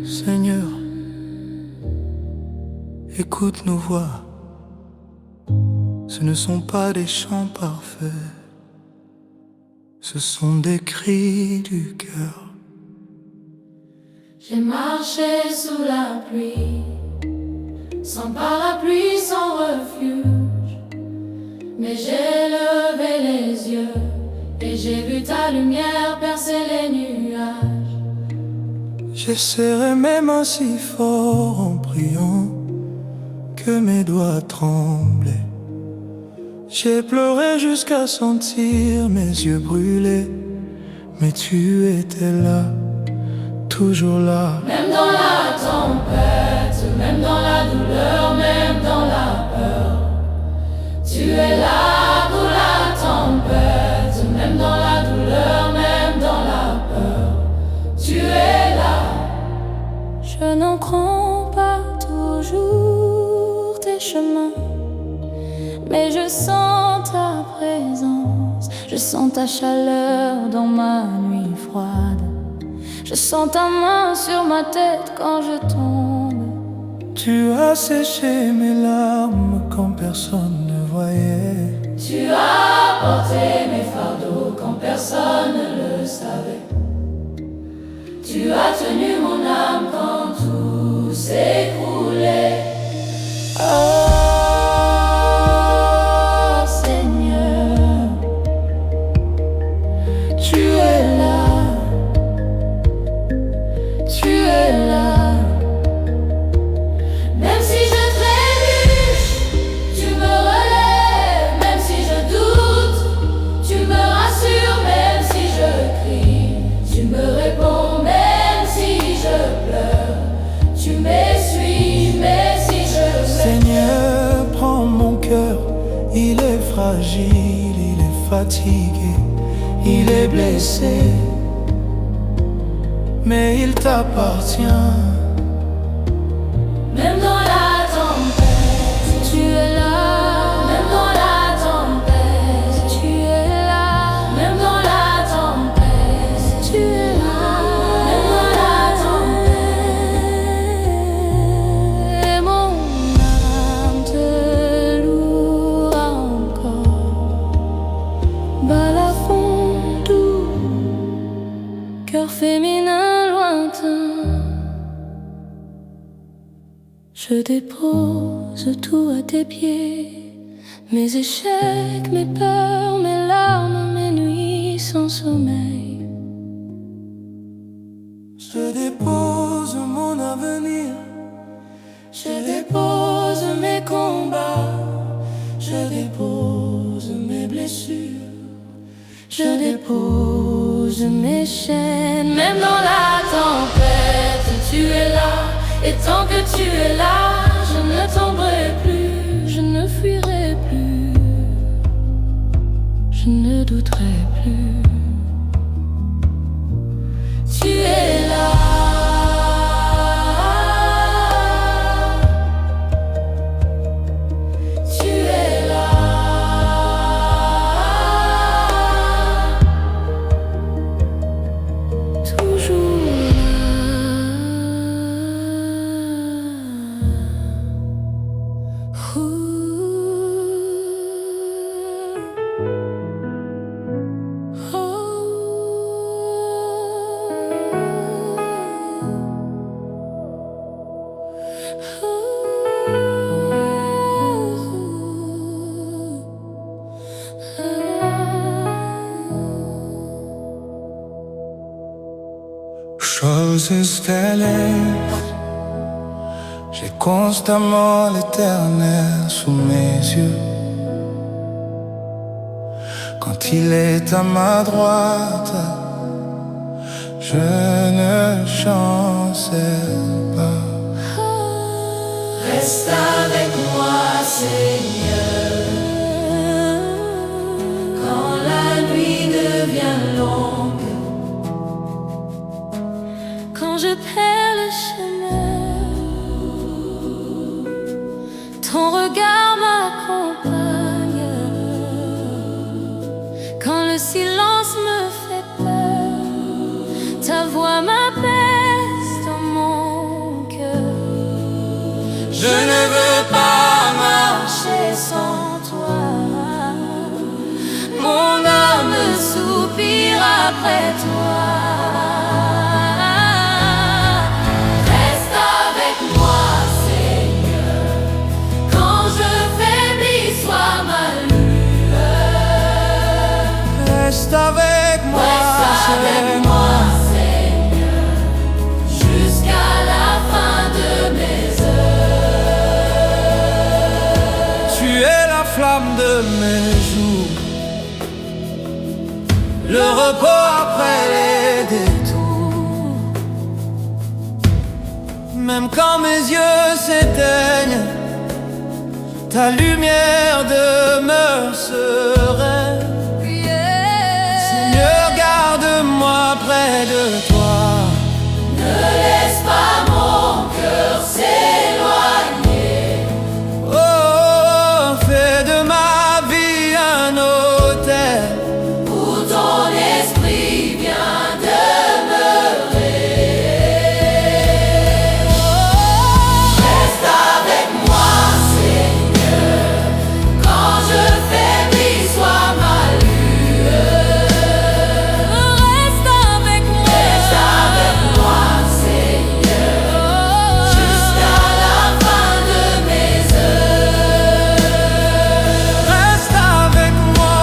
Seigneur, écoute nos voix. Ce ne sont pas des chants parfaits, ce sont des cris du cœur. J'ai marché sous la pluie, sans parapluie, sans refuge. Mais j'ai levé les yeux et j'ai vu ta lumière percer les nuages. J'ai serré mes mains si fort en priant que mes doigts tremblaient. J'ai pleuré jusqu'à sentir mes yeux brûler, mais tu étais là, toujours là. Même dans la tempête, même dans la douleur, même dans la peur, tu es là pour la tempête, même dans la douleur, même dans la peur, tu es là. Je n'en prends pas toujours tes chemins, mais je sens ta présence, je sens ta chaleur dans ma nuit froide. Je sens ta main sur ma tête quand je tombe. Tu as séché mes larmes quand personne ne voyait. Tu as porté mes fardeaux quand personne ne le savait. Tu as tenu mon âme quand tout s'écroulait. Oh Seigneur, tu es là. Tu es là. Même si je trébuche, tu me relèves. Même si je doute, tu me rassures. Même si je crie, tu me réponds. Même si je pleure, tu m'essuies. Mais si je meurs, Seigneur, prends mon cœur. Il est fragile, il est fatigué, il est blessé, mais il t'appartient. même dans la tempête, tu es là. Même dans la tempête, tu es là. Même dans la tempête, tu es là. Même dans la tempête, et mon âme te louera encore. Balafon doux, cœur féminin lointain. Je dépose tout à tes pieds, mes échecs, mes peurs, mes larmes, mes nuits sans sommeil. Je dépose mon avenir, Je dépose mes combats, je dépose mes blessures, je dépose mes chaînes. Même dans la tempête, tu es là. Et tant que tu es là, je ne tomberai plus, je ne fuirai plus, je ne douterai plus. Tu es là. Tu es là. Toujours chose stellaire. J'ai constamment l'éternel sous mes yeux. Quand il est à ma droite, je ne chancelle pas. reste avec moi, Seigneur, quand la nuit devient longue, quand je perds le chemin, ton regard m'accompagne, quand le silence me fait peur, ta voix m'apaise dans mon cœur. Je ne veux pas marcher sans toi. Mon âme soupire après toi. Reste avec moi, Seigneur. Quand je faiblis, sois ma lueur. Reste avec moi, Reste avec moi, Seigneur, jusqu'à la fin de mes heures. tu es la flamme de mes jours, le repos après les Même quand mes yeux s'éteignent, ta lumière demeure sereine. Seigneur, garde-moi près de toi. Ne laisse pas mon cœur s'éloigner. Oh, fais de ma vie un hôtel Où ton esprit vient demeurer. Reste avec moi, Seigneur. Quand je faiblis, sois ma lueur. Reste avec moi, Seigneur. Jusqu'à la fin de mes heures. Reste avec moi.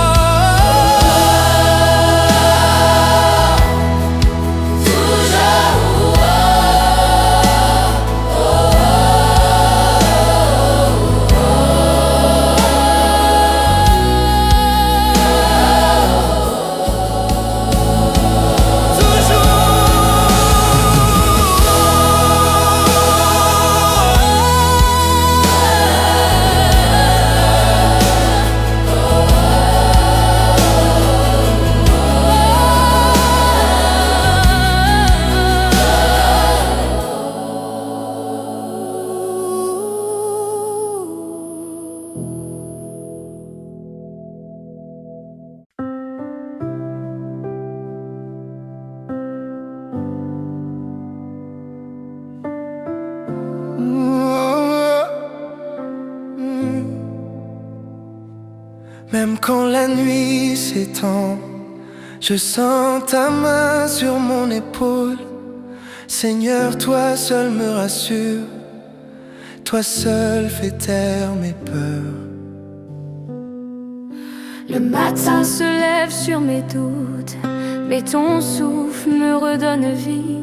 Même quand la nuit s'étend, je sens ta main sur mon épaule. Seigneur, toi seul me rassure, toi seul fais taire mes peurs. Le matin se lève sur mes doutes, mais ton souffle me redonne vie.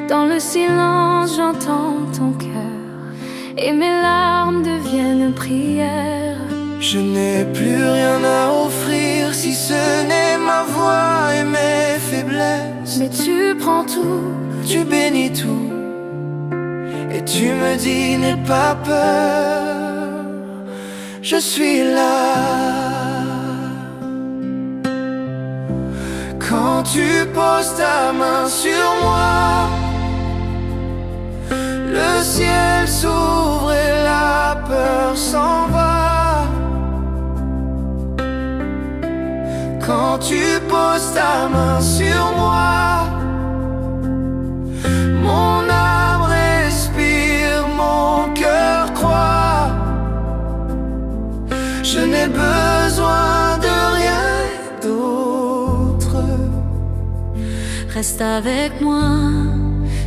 Dans le silence, j'entends ton cœur, et mes larmes deviennent prières. Je n'ai plus rien à offrir si ce n'est ma voix et mes faiblesses. Mais tu prends tout, Tu bénis tout et tu me dis n'aie pas peur, je suis là. Quand tu poses ta main sur moi, le ciel s'ouvre et la peur s'en va. Quand tu poses ta main sur moi, mon âme respire, mon cœur croit. Je n'ai besoin de rien d'autre. reste avec moi,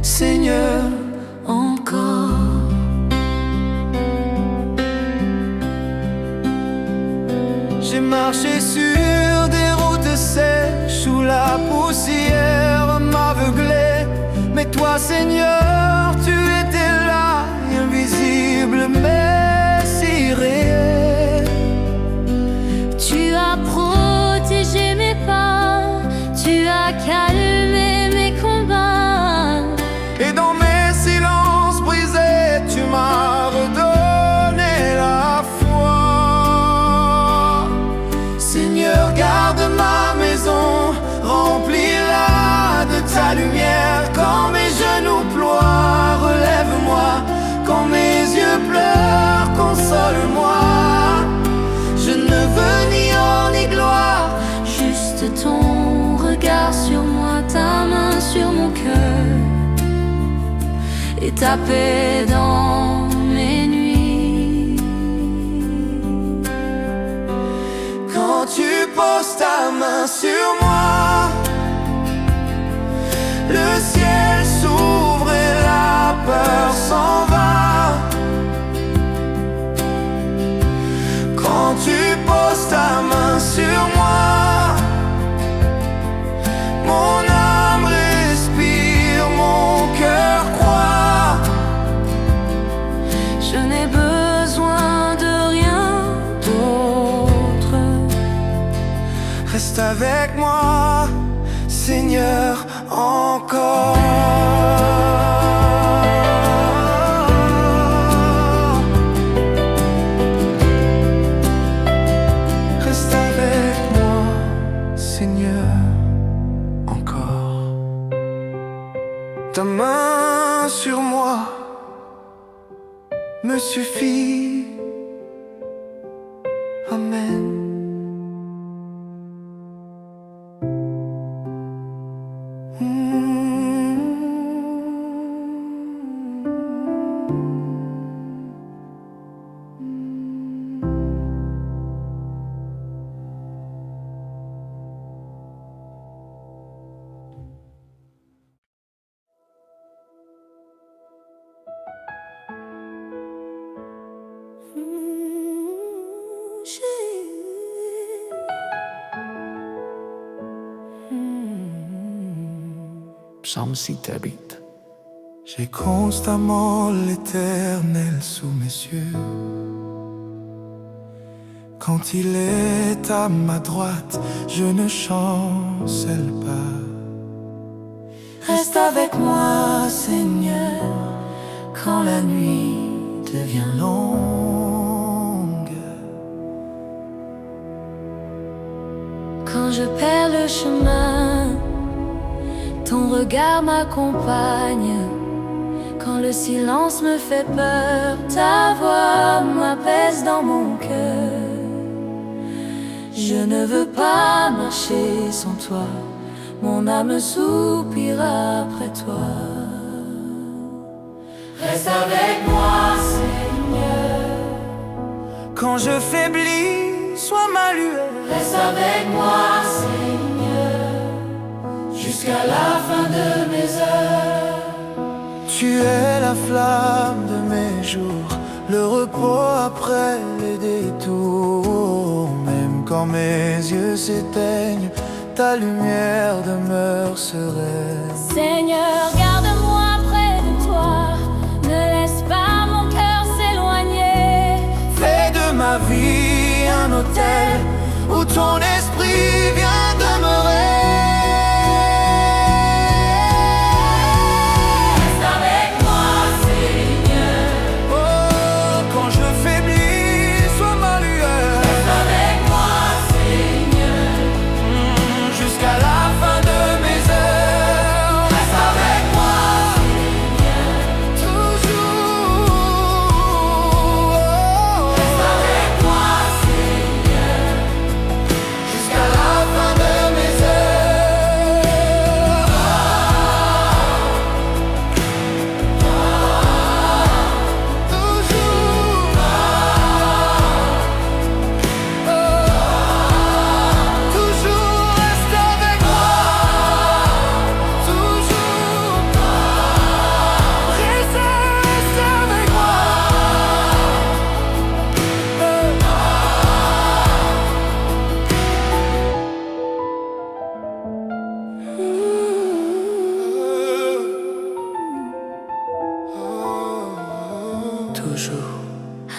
Seigneur, encore. j'ai marché sur des routes sèches où la poussière m'aveuglait. Mais toi, Seigneur, tu étais là, invisible mais si réel. Tu as protégé mes pas, tu as calmé mes combats. Et dans mes silences brisés, tu m'as redonné la foi. Seigneur, garde ma maison, remplis-la de ta lumière. Quand mes genoux ploient, relève-moi. Quand mes yeux pleurent, console-moi. Je ne veux ni or ni gloire, Juste ton regard sur moi, ta main sur mon cœur, et ta paix dans mes nuits. quand tu poses ta main sur moi, le ciel s'ouvre et la peur s'en va. Quand tu poses ta main sur moi, mon âme respire, mon cœur croit. Je n'ai besoin de rien d'autre. Reste avec moi, Seigneur, encore. me suffit. Amen. Psalm 8. J'ai constamment l'Éternel sous mes yeux. Quand il est à ma droite, je ne chancelle pas. Reste avec moi, Seigneur, quand la nuit devient longue. Quand je perds le chemin, ton regard m'accompagne. Quand le silence me fait peur, ta voix m'apaise dans mon cœur. Je ne veux pas marcher sans toi, mon âme soupire après toi. Reste avec moi, Seigneur. Quand je faiblis, sois ma lueur. Reste avec moi, Seigneur, jusqu'à la fin de mes heures. Tu es la flamme de mes jours, le repos après les détours. Même quand mes yeux s'éteignent, ta lumière demeure sereine. Seigneur, garde-moi près de toi, ne laisse pas mon cœur s'éloigner. Fais de ma vie un hôtel où ton esprit vient demeurer.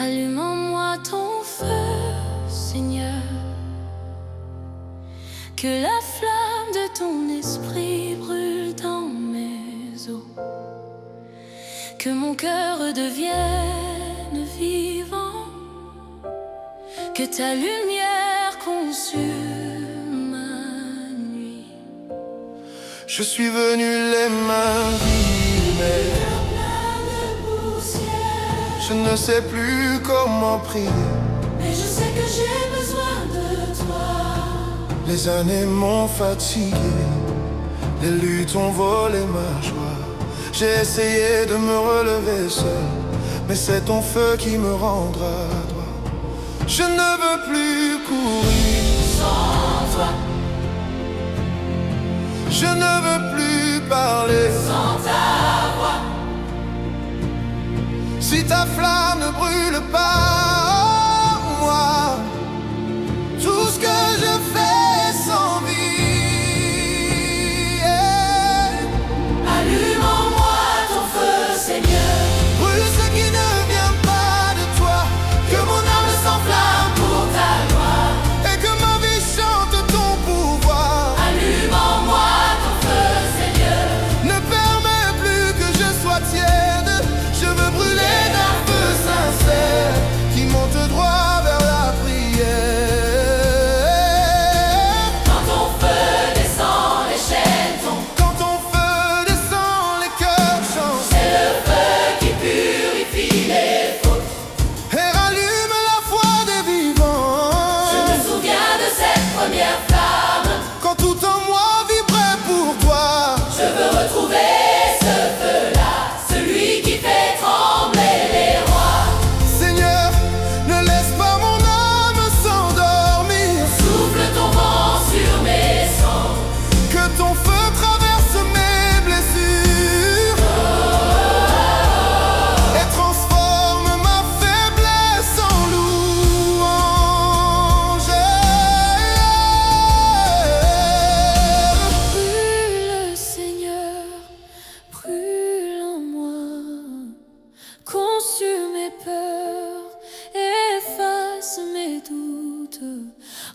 Allume en moi ton feu, Seigneur, que la flamme de ton esprit brûle dans mes os, que mon cœur devienne vivant, que ta lumière consume ma nuit. Je suis venu les mains vides, mais je ne sais plus comment prier. Mais je sais que j'ai besoin de toi. Les années m'ont fatigué, les luttes ont volé ma joie. J'ai essayé de me relever seul, mais c'est ton feu qui me rendra droit. Je ne veux plus courir Sans toi, je ne veux plus parler sans ta voix. si ta flamme ne brûle pas en moi. Tout ce que je fais sans vie, Allume en moi ton feu, Seigneur. brûle ce qui ne vient pas de toi, que mon âme s'enflamme Pour ta gloire, et que ma vie chante ton pouvoir. allume en moi ton feu, Seigneur. Ne permets plus que je sois tiède, je veux brûler d'un feu sincère.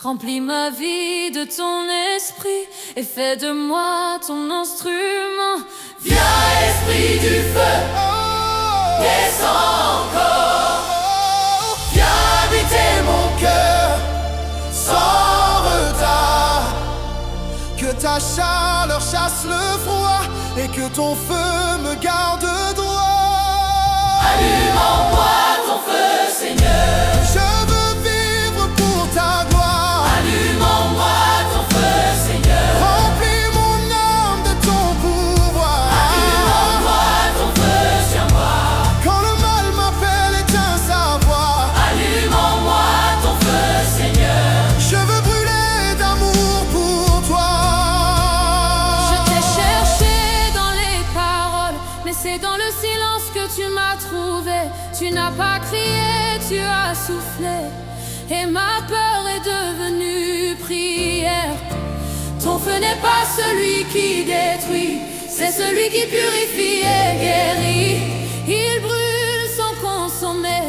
Remplis ma vie de ton esprit et fais de moi ton instrument. Viens, esprit du feu, descends encore. Viens habiter mon cœur sans retard. Que ta chaleur chasse le froid et que ton feu me garde droit. Allume en moi ton feu, Seigneur. Je veux vivre pour ta gloire. Allume en moi ton feu, Seigneur. Remplis mon âme de ton pouvoir. Allume en moi ton feu sur moi. Quand le mal m'appelle, éteins sa voix. Allume en moi ton feu, Seigneur. Je veux brûler d'amour pour toi. Je t'ai cherché dans les paroles, mais c'est dans le silence que tu m'as trouvé. Tu n'as pas crié, tu as soufflé, et ma peur est devenue prière. Ton feu n'est pas celui qui détruit, c'est celui qui purifie et guérit. Il brûle sans consommer,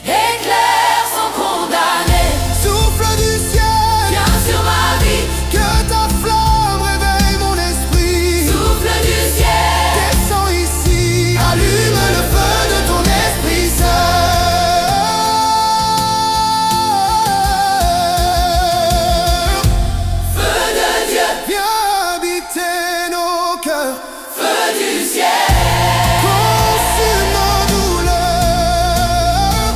éclaire sans condamner. Souffle du ciel, Viens sur ma vie, que ta flamme réveille mon esprit. souffle du ciel. Descends ici, allume le feu de ton esprit saint. Feu de Dieu, Viens habiter nos cœurs, feu du ciel. consume nos douleurs,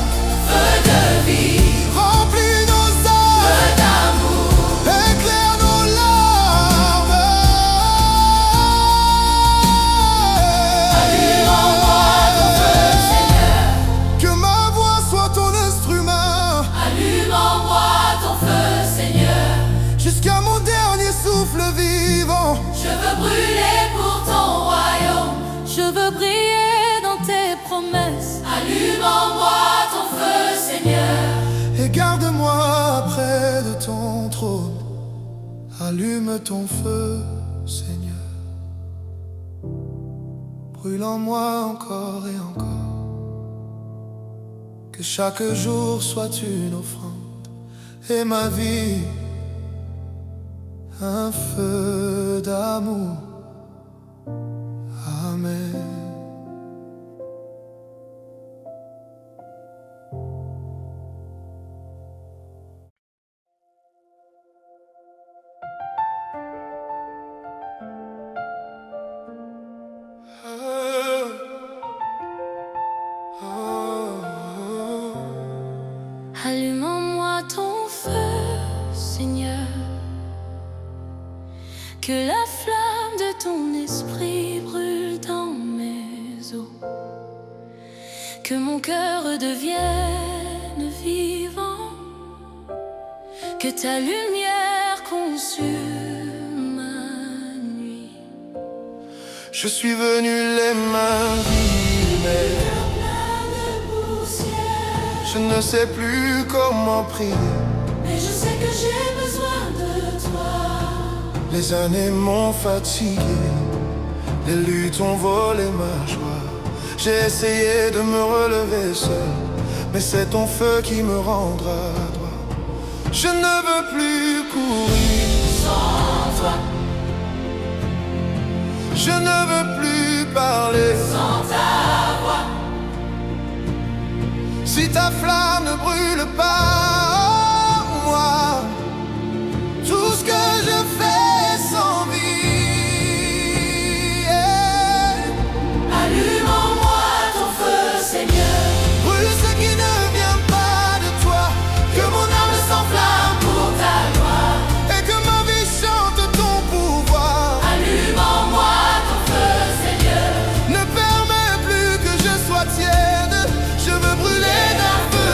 Feu de vie, remplis nos âmes, feu d'amour. éclaire nos larmes. Allume en moi ton feu, Seigneur. Que ma voix soit ton instrument, Allume en moi ton feu, Seigneur. jusqu'à mon dernier souffle vivant. Je veux brûler pour ton royaume. Je veux briller dans tes promesses. Allume en moi ton feu, Seigneur. Et garde-moi près de ton trône. Allume ton feu, Seigneur. Brûle en moi encore et encore. Que chaque jour soit une offrande et ma vie un feu d'amour. Amen. Allume en moi ton feu, Seigneur. Que la flamme de ton esprit brûle dans mes os. Que mon cœur devienne vivant. Que ta lumière consume ma nuit. Je suis venu les mains vides, mais je ne sais plus comment prier. Mais je sais que j'ai besoin de toi. Les années m'ont fatigué, les luttes ont volé ma joie. J'ai essayé de me relever seul, mais c'est ton feu qui me rendra droit. Je ne veux plus courir Sans toi, je ne veux plus parler sans ta voix. si ta flamme ne brûle pas en moi. Tout ce que je fais sans vie. Allume en moi ton feu, Seigneur. Brûle ce qui ne vient pas de toi. Que mon âme s'enflamme Pour ta gloire. et que ma vie chante ton pouvoir. Allume en moi ton feu, Seigneur. Ne permets plus que je sois tiède. Je veux brûler d'un feu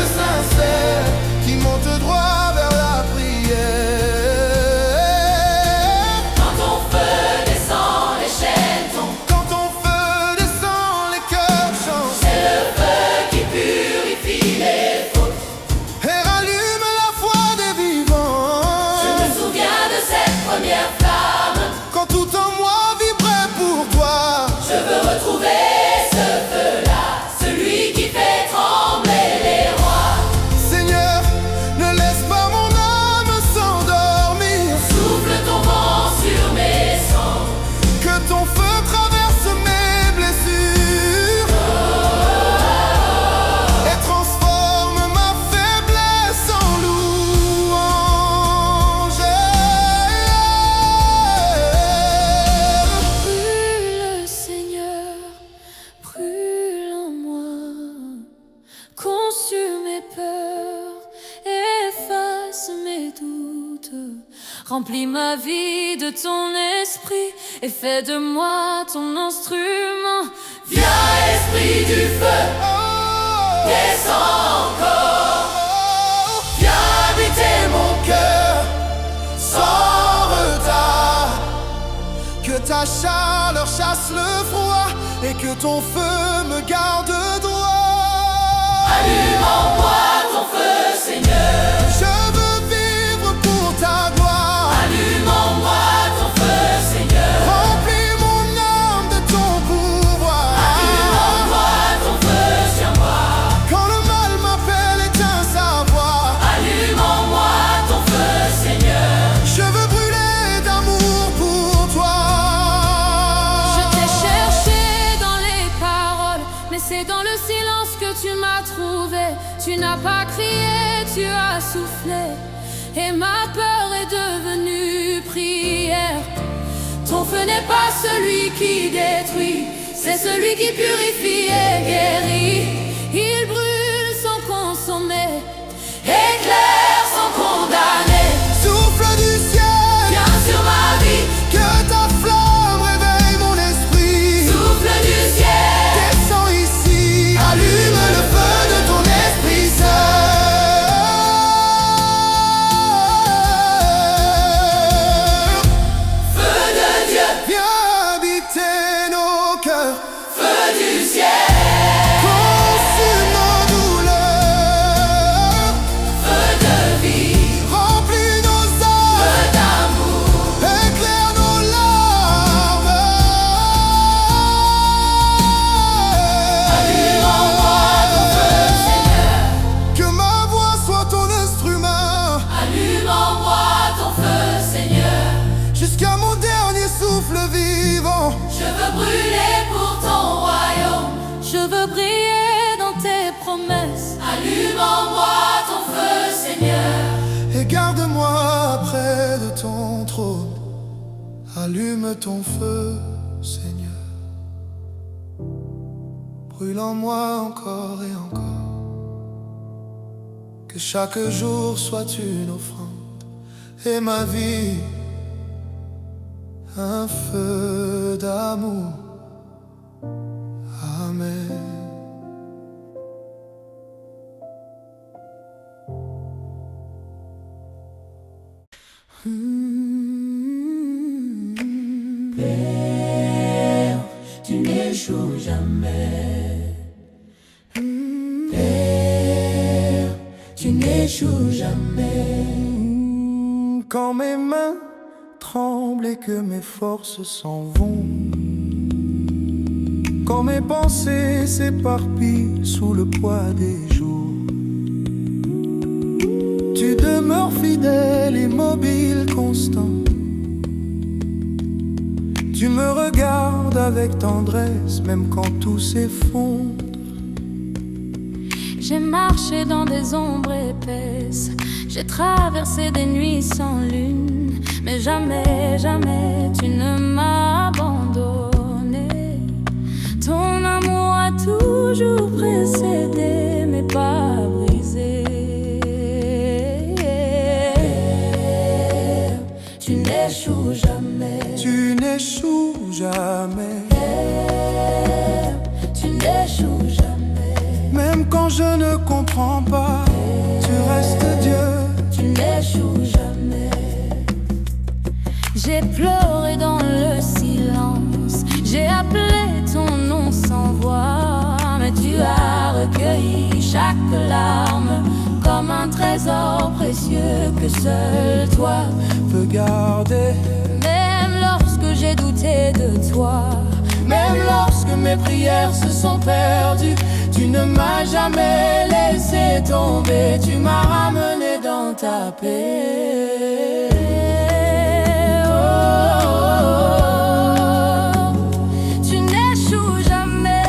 Remplis ma vie de ton esprit et fais de moi ton instrument. Viens, esprit du feu, descends encore. Viens habiter mon cœur sans retard. Que ta chaleur chasse le froid et que ton feu me garde droit. Allume en moi ton feu, Seigneur. Je veux vivre pour ta gloire. Allume en moi ton feu, Seigneur. Remplis mon âme de ton pouvoir. Allume en moi ton feu sur moi. Quand le mal m'appelle, éteins sa voix. Allume en moi ton feu, Seigneur. Je veux brûler d'amour pour toi. Je t'ai cherché dans les paroles, mais c'est dans le silence que tu m'as trouvé. Tu n'as pas crié, tu as soufflé, et ma peur est devenue prière. Ton feu n'est pas celui qui détruit, c'est celui qui purifie et guérit. Il brûle sans consommer, éclaire sans condamner. Souffle du ciel, Viens sur ma vie, que ta flamme réveille mon esprit. souffle du ciel. Descends ici, allume le feu de ton esprit saint. Feu de Dieu, Viens habiter nos cœurs, feu du ciel. consume nos douleurs, Feu de vie, remplis nos âmes, feu d'amour. éclaire nos larmes. Allume en moi ton feu, Seigneur. Que ma voix soit ton instrument, Allume en moi ton feu, Seigneur. jusqu'à mon dernier souffle vivant. Je veux brûler pour ton royaume. Je veux briller dans tes promesses. Allume en moi ton feu, Seigneur. Et garde-moi près de ton trône. Allume ton feu, Seigneur. Brûle en moi encore et encore. Que chaque jour soit une offrande et ma vie un feu d'amour. Amen. Tu n'échoues jamais. Père, tu n'échoues jamais. Quand mes mains tremblent et que mes forces s'en vont, quand mes pensées s'éparpillent sous le poids des jours, tu demeures fidèle, immobile, constant. Tu me regardes avec tendresse, même quand tout s'effondre. J'ai marché dans des ombres épaisses, j'ai traversé des nuits sans lune, mais jamais, jamais tu ne m'as abandonné. Ton amour a toujours précédé mes pas brisés. Tu n'échoues jamais. Tu n'échoues jamais. Tu n'échoues jamais. Même quand je ne comprends pas, tu restes Dieu. Tu n'échoues jamais. J'ai pleuré dans le silence, j'ai appelé ton nom sans voix, mais tu as recueilli chaque larme comme un trésor précieux que seul toi Peux garder, Même lorsque j'ai douté de toi, même lorsque mes prières se sont perdues, tu ne m'as jamais laissé tomber. Tu m'as ramené dans ta paix. tu n'échoues jamais.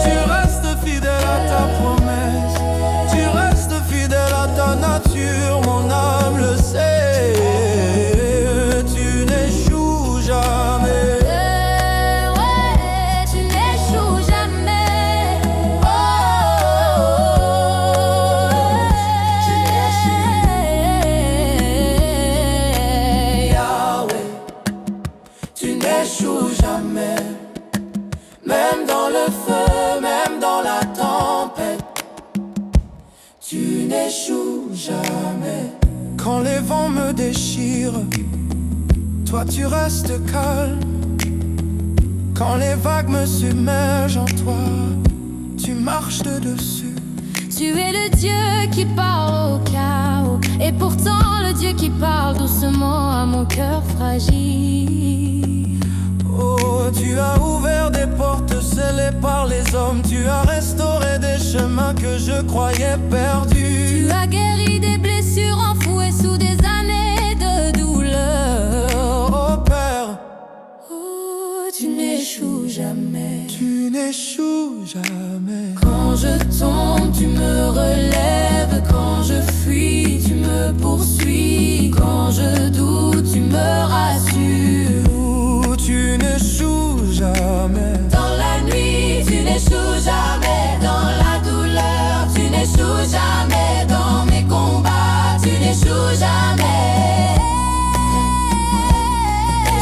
Tu restes fidèle à ta promesse, tu restes fidèle à ta nature, mon âme le sait. Tu n'échoues jamais. Ouais, tu n'échoues jamais. Tu n'échoues jamais. Même dans le feu, même dans la tempête, tu n'échoues jamais. Quand les vents me déchirent, toi tu restes calme. Quand les vagues me submergent en toi, tu marches de dessus. Tu es le Dieu qui parle au chaos, et pourtant le Dieu qui parle doucement à mon cœur fragile. Oh, tu as ouvert des portes scellées par les hommes. Tu as restauré des chemins que je croyais perdus. Tu as guéri des blessures enfouies sous des années de douleur. Oh Père, Oh, tu n'échoues jamais. tu n'échoues jamais. Quand je tombe, tu me relèves. Quand je fuis, tu me poursuis. Quand je doute, tu me rassures. Oh, tu n'échoues jamais. Dans la nuit, tu n'échoues jamais. Dans la douleur, tu n'échoues jamais. Dans mes combats, tu n'échoues jamais.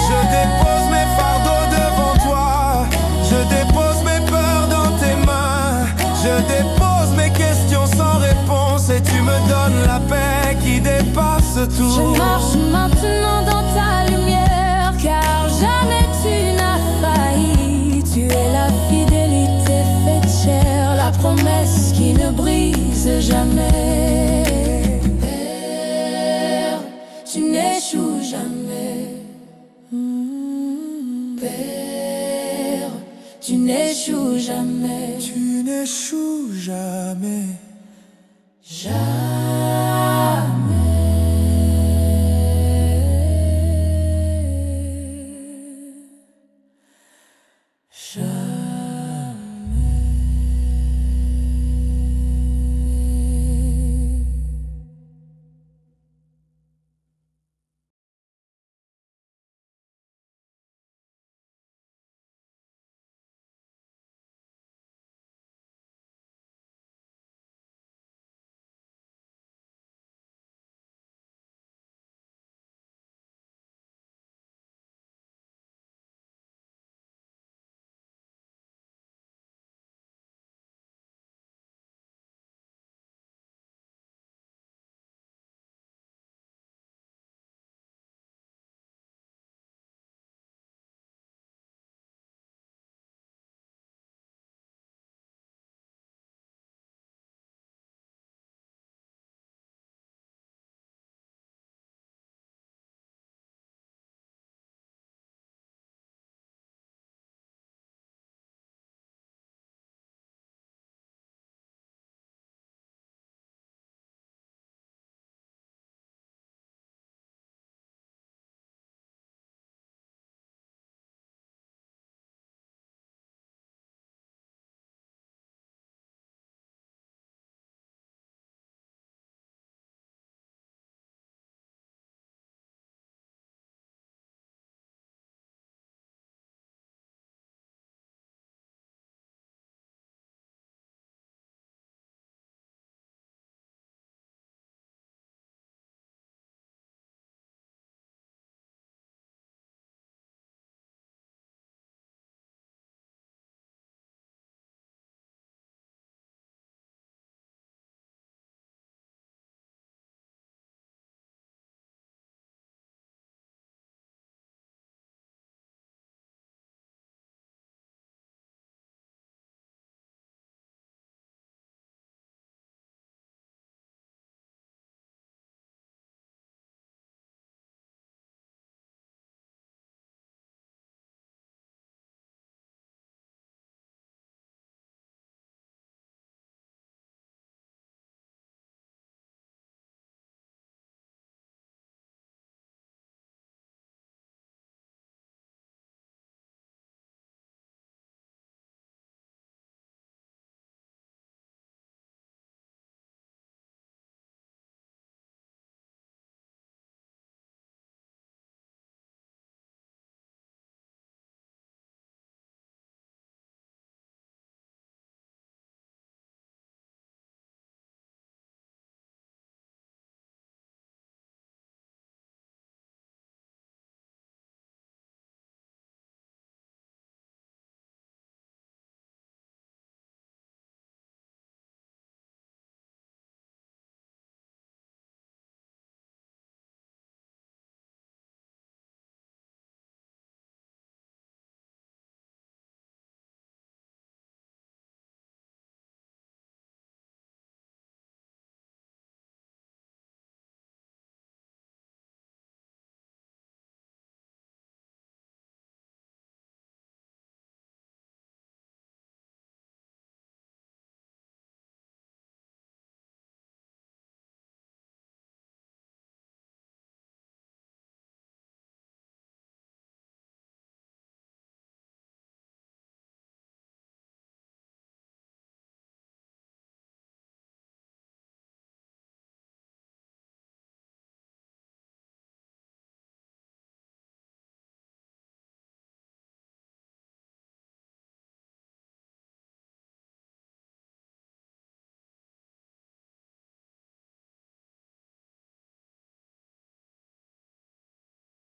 Je dépose mes fardeaux devant toi. Je dépose mes peurs dans tes mains. Je dépose mes questions sans réponse. Et tu me donnes la paix qui dépasse tout. Je marche maintenant dans ta lumière, car jamais tu n'as failli. Tu es la fidélité faite chair, la promesse qui ne brise jamais. Père, tu n'échoues jamais. Père, tu n'échoues jamais. Tu n'échoues jamais. Jamais.